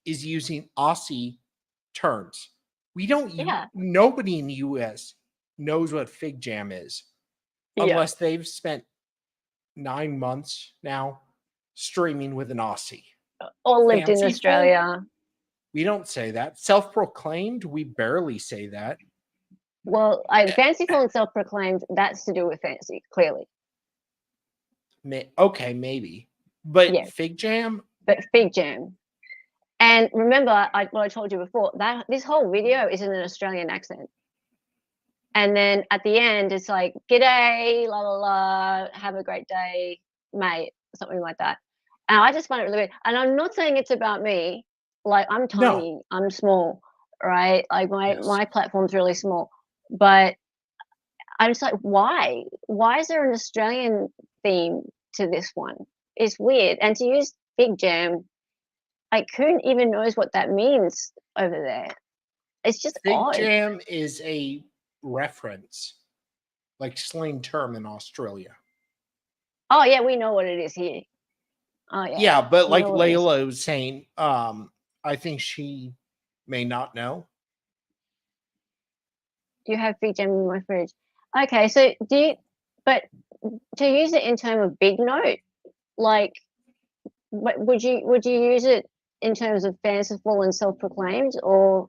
is using Aussie terms? We don't nobody in the US knows what fig jam is unless they've spent 9 months now streaming with an Aussie. Or lived in Australia. We don't say that. Self-proclaimed, we barely say that. Well, fanciful and self-proclaimed, that's to do with fancy, clearly. Okay, maybe. But fig jam? But fig jam. And remember, what I told you before, that this whole video is in an Australian accent. And then at the end, it's like, g'day, la la la, have a great day, mate, something like that. And I just find it really weird. And I'm not saying it's about me. Like, I'm tiny, I'm small, right? Like, my platform's really small. But I'm just like, why? Why is there an Australian theme to this one? It's weird. And to use Big Jam, like, who even knows what that means over there? It's just odd. Big Jam is a reference, slang term in Australia. Oh, yeah, we know what it is here. Oh, yeah. Yeah, but like Layla was saying, I think she may not know. You have Big Jam in my fridge. Okay, so but to use it in terms of big note, would you use it in terms of fanciful and self-proclaimed, or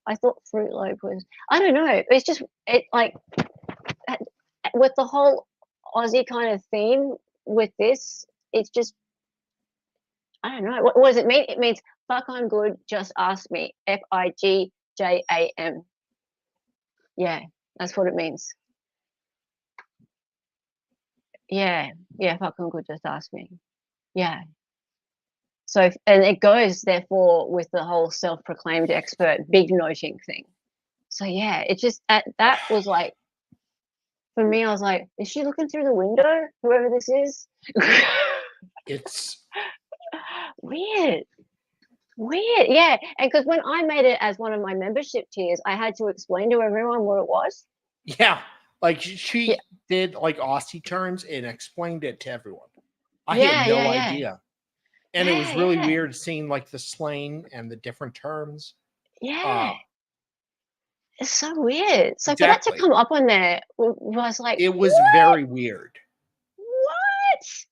I thought Fruit Loop was, I don't know. It's just with the whole Aussie kind of theme with this, it's just, I don't know. What does it mean? It means fuck, I'm good. Just ask me. FIGJAM. Yeah, that's what it means. Yeah, fuck, I'm good. Just ask me. Yeah. So, and it goes therefore with the whole self-proclaimed expert big noting thing. So yeah, it just that was like, for me, I was like, is she looking through the window? Whoever this is. It's Weird. Yeah. And because when I made it as one of my membership tiers, I had to explain to everyone what it was. yeah, like she Yeah. did like Aussie terms and explained it to everyone. I Yeah, had no yeah, yeah. idea. And it was Yeah, really yeah. weird seeing like the slang and the different terms. Yeah. It's so weird. So for that to Exactly. come up on there was like, It was what? very weird. What?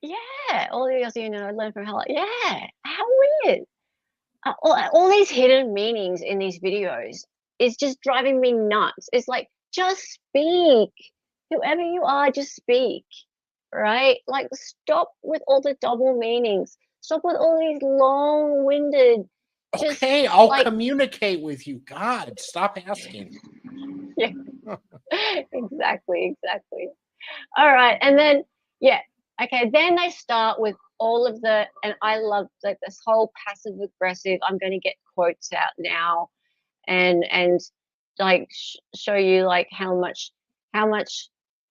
Yeah. All the Aussie, learn from hell. Yeah. How weird. All these hidden meanings in these videos is just driving me nuts. It's like, just speak. Whoever you are, just speak. Right? Like, stop with all the double meanings. Stop with all these long-winded. Just Okay, I'll like, communicate with you. God, stop asking. yeah. Exactly. All right, and then okay, then they start with all of the, and I love like this whole passive aggressive. I'm going to get quotes out now, and like show you like how much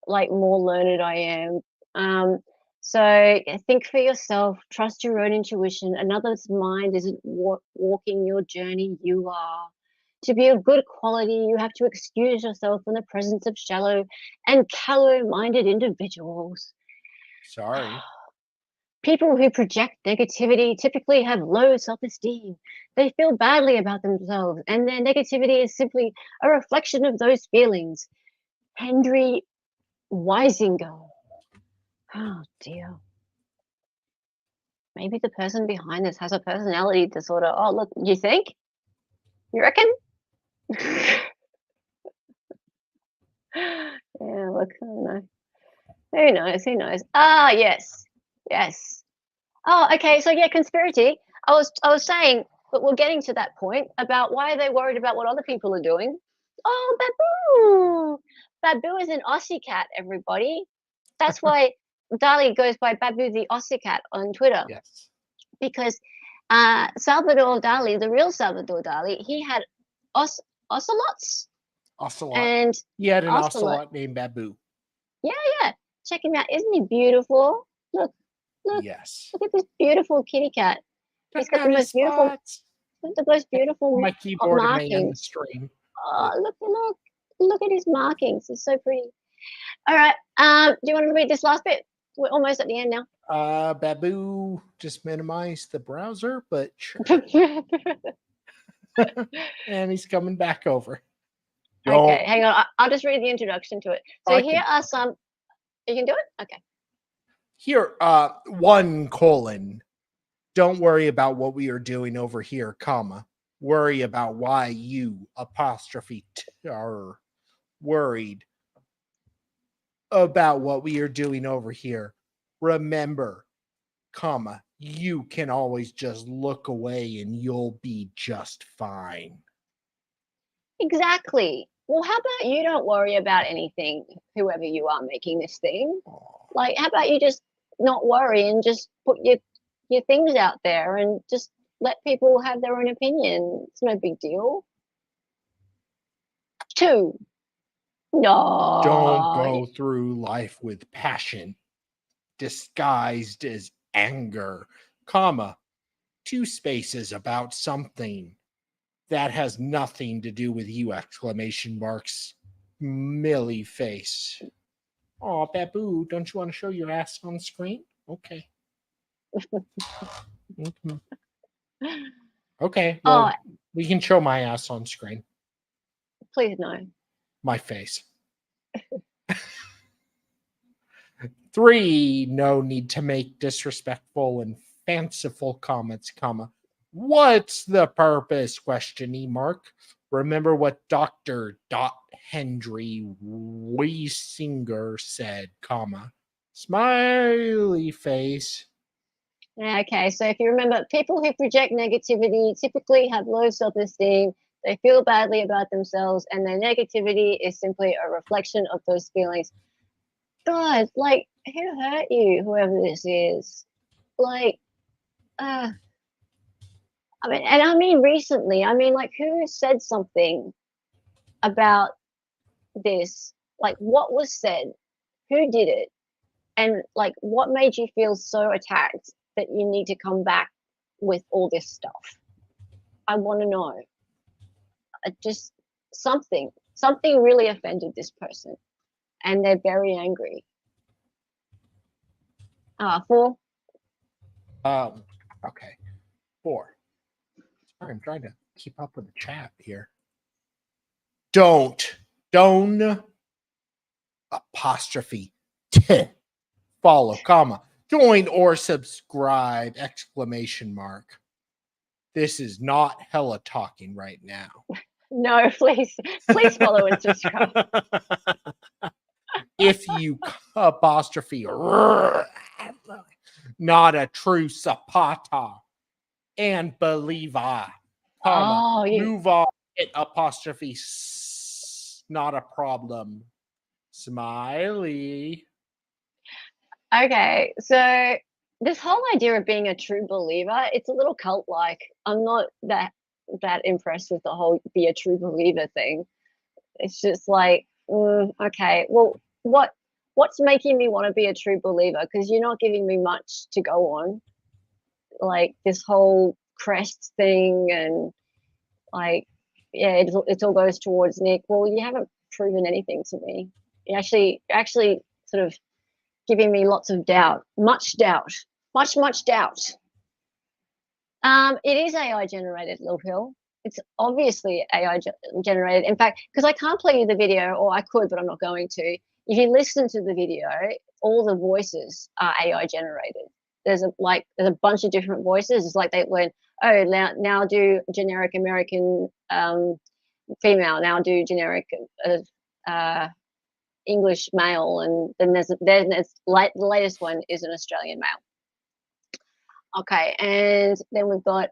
like more learned I am. So think for yourself, trust your own intuition. Another's mind isn't walking your journey, you are. To be of good quality, you have to excuse yourself from the presence of shallow and callow-minded individuals. Sorry. People who project negativity typically have low self-esteem. They feel badly about themselves, and their negativity is simply a reflection of those feelings. Henry Weisinger. Oh dear. Maybe the person behind this has a personality disorder. Oh, look, you think? You reckon? Yeah, look, I don't know. Who knows? Ah, yes. Oh, okay, so yeah, conspiracy. I was saying, but we're getting to that point about why are they worried about what other people are doing. Oh, Babu. Babu is an Aussie cat, everybody. That's why Dali goes by Babu the Aussie cat on Twitter. Yes. Because Salvador Dali, the real Salvador Dali, he had ocelots. Ocelot. And he had an ocelot. ocelot named Babu. Yeah. Check him out. Isn't he beautiful? Look. Yes. Look at this beautiful kitty cat. He's got the most beautiful my keyboard and man the markings. stream. Oh, look at his markings. It's so pretty. All right. Do you want to read this last bit? We're almost at the end now. Babu just minimized the browser, but sure. And he's coming back over. Okay, hang on. I'll just read the introduction to it. So here are some. You can do it? Okay. Here, 1: don't worry about what we are doing over here, comma. Worry about why you, are worried about what we are doing over here. Remember, comma, you can always just look away and you'll be just fine. Exactly. Well, how about you don't worry about anything, whoever you are making this thing? Like, how about you just not worry and just put your things out there and just let people have their own opinion. It's no big deal. 2. No. Don't go through life with passion disguised as anger, comma, 2 spaces about something that has nothing to do with you, exclamation marks, Millie face. Oh, Babu, don't you want to show your ass on screen? Okay. Okay, well, we can show my ass on screen. Please no. My face. 3, no need to make disrespectful and fanciful comments, comma. What's the purpose? Questioning mark. Remember what Dr. Henry Weisinger said, comma. Smiley face. Okay, so if you remember, people who project negativity typically have low self-esteem. They feel badly about themselves, and their negativity is simply a reflection of those feelings. God, like, who hurt you, whoever this is? Like, I mean recently. I mean, like, who said something about this? Like, what was said? Who did it? And like, what made you feel so attacked that you need to come back with all this stuff? I want to know. Just something really offended this person, and they're very angry. 4. Okay. 4. Sorry, I'm trying to keep up with the chat here. Don't apostrophe follow, comma, join or subscribe, exclamation mark. This is not Hella talking right now. No, please follow and subscribe. If you apostrophe, not a true Zapata and believer, comma, move on, hit apostrophe, not a problem. Smiley. Okay, so this whole idea of being a true believer, it's a little cult-like. I'm not that impressed with the whole be a true believer thing. It's just like, okay, well, what's making me want to be a true believer? Because you're not giving me much to go on. Like this whole crest thing, and like, yeah, it all goes towards Nick. Well, you haven't proven anything to me. You actually sort of giving me lots of doubt, much doubt. It is AI generated, Lil Pill. It's obviously AI generated. In fact, because I can't play you the video, or I could, but I'm not going to. If you listen to the video, all the voices are AI generated. There's a bunch of different voices. It's like they went, oh, now do generic American female, now do generic English male, and then there's the latest one is an Australian male. Okay, and then we've got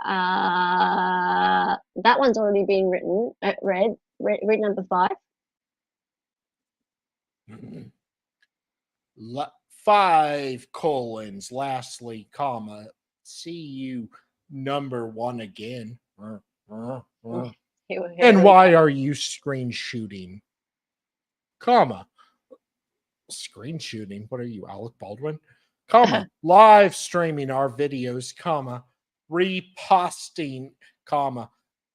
that one's already been written. Read number 5. 5 colons. Lastly, comma. See you number 1 again. And why are you screen shooting? Comma. Screen shooting? What are you, Alec Baldwin? Comma. Live streaming our videos, comma. Reposting, comma.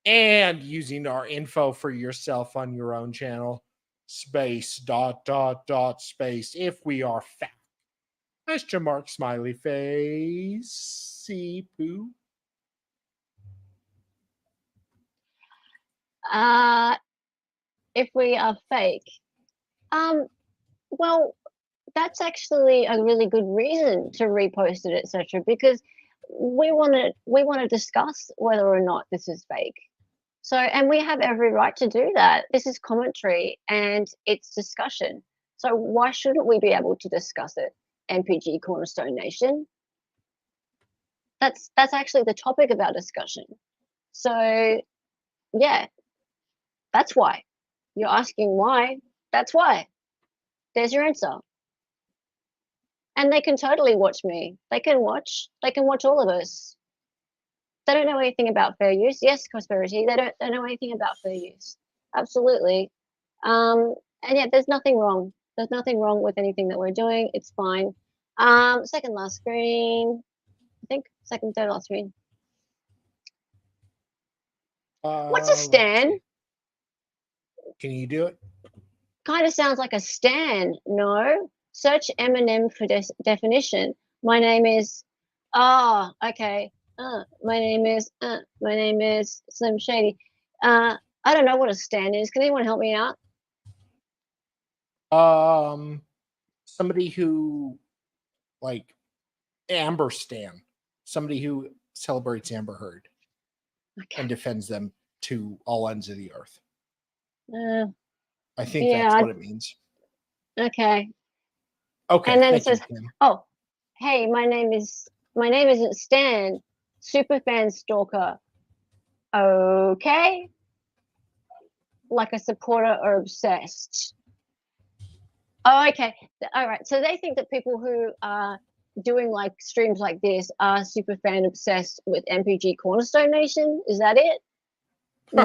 And using our info for yourself on your own channel. Space, ... space. If we are fat. Question mark, smiley face. See poo. If we are fake. Well, that's actually a really good reason to repost it, etc. Because we want to discuss whether or not this is fake. So, and we have every right to do that. This is commentary and it's discussion. So why shouldn't we be able to discuss it? MPG Cornerstone Nation. That's actually the topic of our discussion. So, yeah, that's why. You're asking why. That's why. There's your answer. And they can totally watch me. They can watch all of us. They don't know anything about fair use. Yes, prosperity. They don't know anything about fair use. Absolutely. And yet there's nothing wrong. There's nothing wrong with anything that we're doing. It's fine. Second last screen. I think third last screen. What's a stan? Can you do it? Kind of sounds like a stan. No. Search Eminem for definition. My name is. Okay. My name is Slim Shady. I don't know what a stan is. Can anyone help me out? Somebody who, like, Amber Stan. Somebody who celebrates Amber Heard and defends them to all ends of the earth. I think that's what it means. Okay. Okay. And then it says, hey, my name isn't Stan, superfan stalker. Okay, like a supporter or obsessed. Oh, okay. All right. So they think that people who are doing like streams like this are super fan obsessed with MPG Cornerstone Nation. Is that it? No.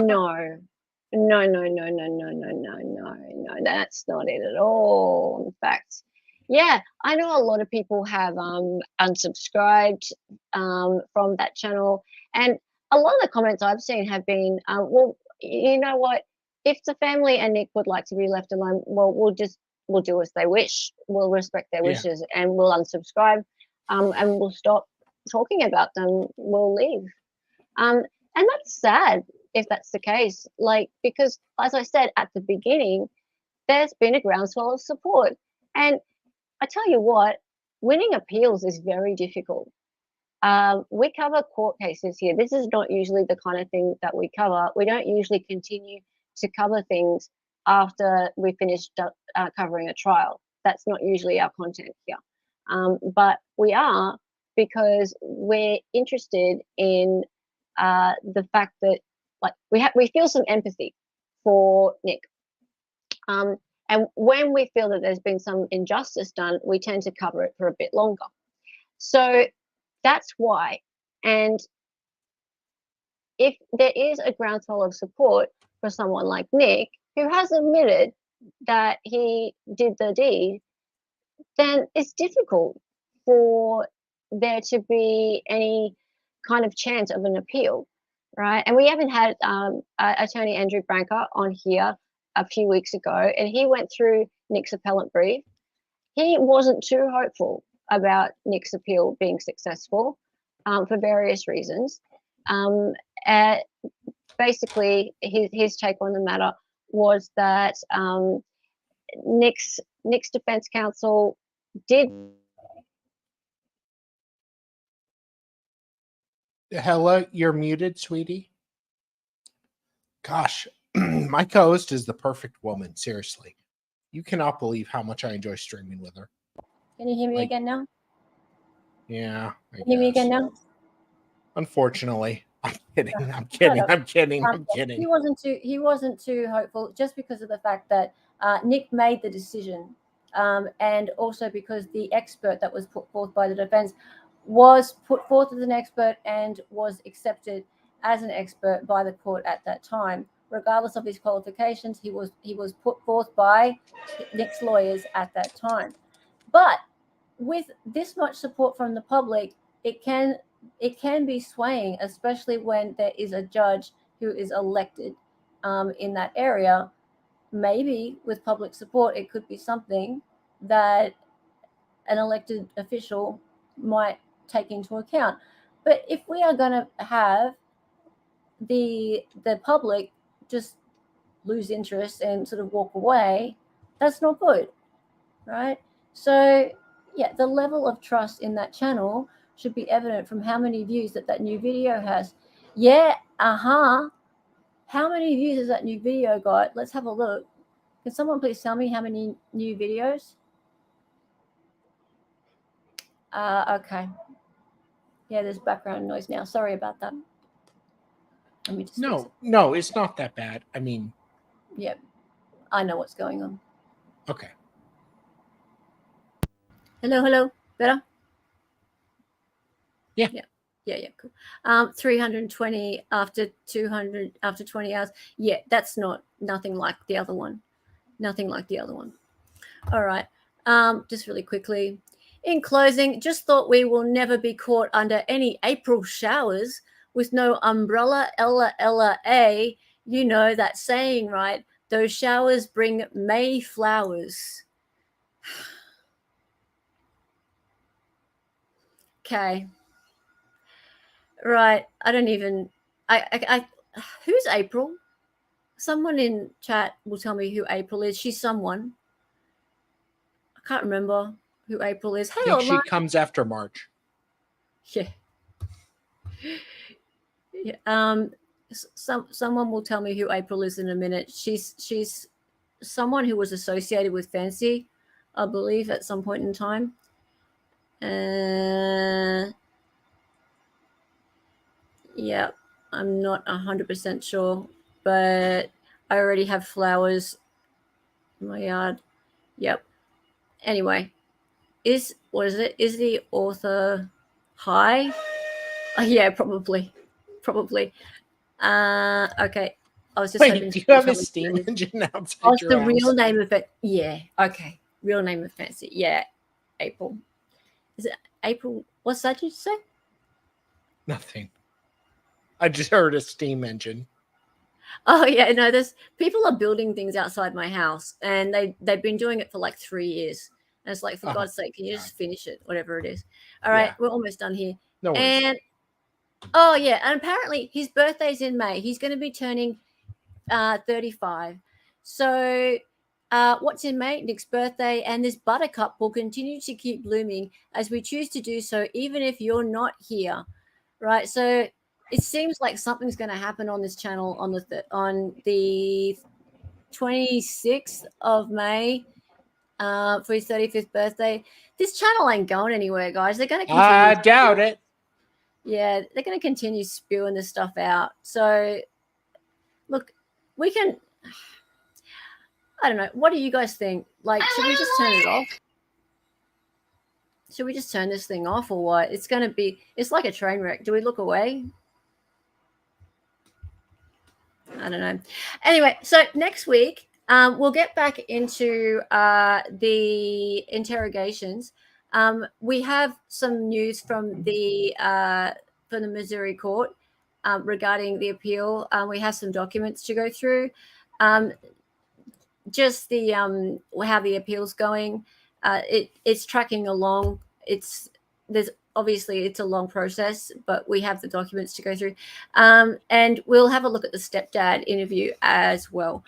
No, no, no, no, no, no, no, no, no. That's not it at all. In fact, yeah, I know a lot of people have unsubscribed from that channel, and a lot of the comments I've seen have been, well, you know what? If the family and Nick would like to be left alone, well, we'll do as they wish. We'll respect their Yeah. wishes, and we'll unsubscribe, and we'll stop talking about them. We'll leave. And that's sad if that's the case. Like, because as I said at the beginning, there's been a groundswell of support. And I tell you what, winning appeals is very difficult. We cover court cases here. This is not usually the kind of thing that we cover. We don't usually continue to cover things after we finish covering a trial. That's not usually our content here. But we are, because we're interested in the fact that, like, we feel some empathy for Nick. And when we feel that there's been some injustice done, we tend to cover it for a bit longer. So that's why. And if there is a groundswell of support for someone like Nick, who has admitted that he did the deed, then it's difficult for there to be any kind of chance of an appeal, right? And we haven't had attorney Andrew Branca on here a few weeks ago, and he went through Nick's appellant brief. He wasn't too hopeful about Nick's appeal being successful for various reasons. Basically, his take on the matter was that Nick's defense counsel did. Hella, you're muted, sweetie. Gosh, my co-host is the perfect woman. Seriously, you cannot believe how much I enjoy streaming with her. Can you hear me again now? Yeah, Can you hear me again now? Unfortunately, I'm kidding. I'm kidding. I'm kidding. I'm kidding. He wasn't too hopeful, just because of the fact that Nick made the decision, and also because the expert that was put forth by the defense was put forth as an expert and was accepted as an expert by the court at that time. Regardless of his qualifications, he was put forth by Nick's lawyers at that time. But with this much support from the public, it can be swaying, especially when there is a judge who is elected in that area. Maybe with public support, it could be something that an elected official might take into account. But if we are going to have the public just lose interest and sort of walk away, that's not good, right? So yeah, the level of trust in that channel should be evident from how many views that new video has. Yeah, how many views has that new video got? Let's have a look. Can someone please tell me how many new videos? Okay. Yeah, there's background noise now. Sorry about that. Let me just No, it's not that bad. I mean, yeah, I know what's going on. Okay. Hello. Better? Yeah. Yeah, cool. 320 after 20 hours. Yeah, that's nothing like the other one. All right. Just really quickly. In closing, just thought we will never be caught under any April showers with no umbrella, Ella, A. You know that saying, right? Those showers bring May flowers. Okay. Right. I don't even. Who's April? Someone in chat will tell me who April is. She's someone. I can't remember who April is. Hey, I think she comes after March. Yeah. Yeah. Someone will tell me who April is in a minute. She's someone who was associated with Fancy, I believe, at some point in time. Yeah, I'm not 100% sure, but I already have flowers in my yard. Yep. Anyway, is the author high? Yeah, probably. Okay. I was just Wait, hoping do you have a something steam serious. engine outside What's your the house? real name of it? Yeah. Okay. Real name of fancy. Yeah. April. Is it April? What's that you say? Nothing. I just heard a steam engine. Oh yeah, no, there's people are building things outside my house and they've been doing it for like 3 years. And it's like, for Oh, God's sake, can you God. just finish it? Whatever it is. All right, Yeah. we're almost done here. No worries. And oh yeah, and apparently his birthday's in May. He's going to be turning 35. So what's in May? Nick's birthday, and this buttercup will continue to keep blooming as we choose to do so, even if you're not here, right? So it seems like something's going to happen on this channel on the 26th of May for his 35th birthday. This channel ain't going anywhere, guys. They're going to continue. I doubt it. Yeah, they're going to continue spewing this stuff out. So, look, we can. I don't know. What do you guys think? Like, should we just turn it off? Should we just turn this thing off or what? It's going to be. It's like a train wreck. Do we look away? I don't know. Anyway, so next week we'll get back into the interrogations. We have some news from the Missouri court regarding the appeal. We have some documents to go through. Just the how the appeal's going. It's tracking along. There's obviously it's a long process, but we have the documents to go through, and we'll have a look at the stepdad interview as well.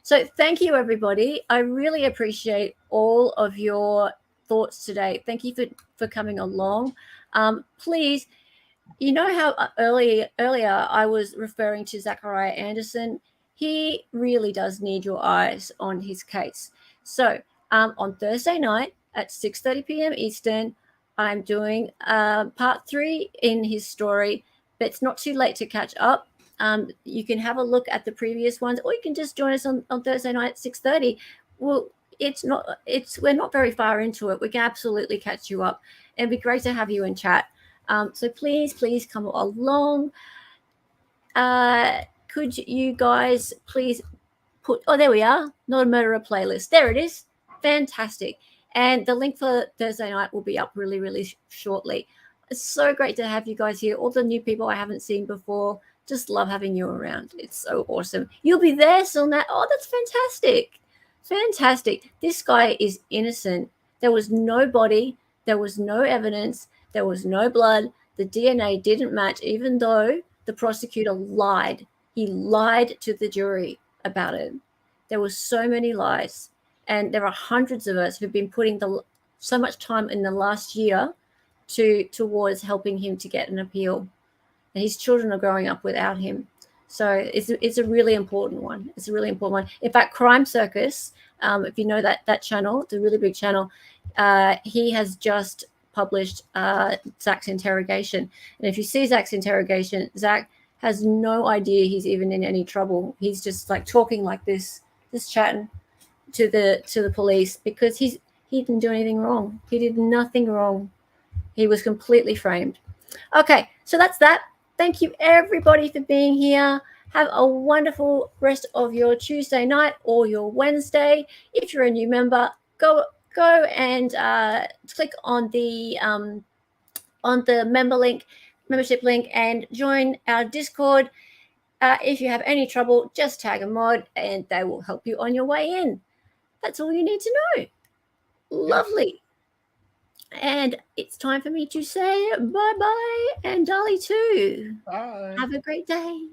So thank you, everybody. I really appreciate all of your thoughts today. Thank you for coming along. Please, you know how earlier I was referring to Zachariah Anderson. He really does need your eyes on his case. So on Thursday night at 6:30 p.m. Eastern, I'm doing part 3 in his story, but it's not too late to catch up. You can have a look at the previous ones, or you can just join us on Thursday night at 6:30. Well, we're not very far into it. We can absolutely catch you up. It'd be great to have you in chat. So please come along. Could you guys please there we are, Not a Murderer playlist. There it is. Fantastic. And the link for Thursday night will be up really, really shortly. It's so great to have you guys here. All the new people I haven't seen before. Just love having you around. It's so awesome. You'll be there, Silnat. Oh, that's fantastic. Fantastic. This guy is innocent. There was no body. There was no evidence. There was no blood. The DNA didn't match, even though the prosecutor lied. He lied to the jury about it. There were so many lies. And there are hundreds of us who've been putting so much time in the last year towards helping him to get an appeal. And his children are growing up without him. So it's a really important one. It's a really important one. In fact, Crime Circus, if you know that channel, it's a really big channel. He has just published Zach's interrogation. And if you see Zach's interrogation, Zach has no idea he's even in any trouble. He's just like talking like this, just chatting to the police because he didn't do anything wrong. He did nothing wrong. He was completely framed. Okay, so that's that. Thank you everybody for being here. Have a wonderful rest of your Tuesday night or your Wednesday. If you're a new member, go and click on the membership link and join our Discord. If you have any trouble, just tag a mod and they will help you on your way in. That's all you need to know. Lovely. And it's time for me to say bye-bye, and Dolly too. Bye. Have a great day.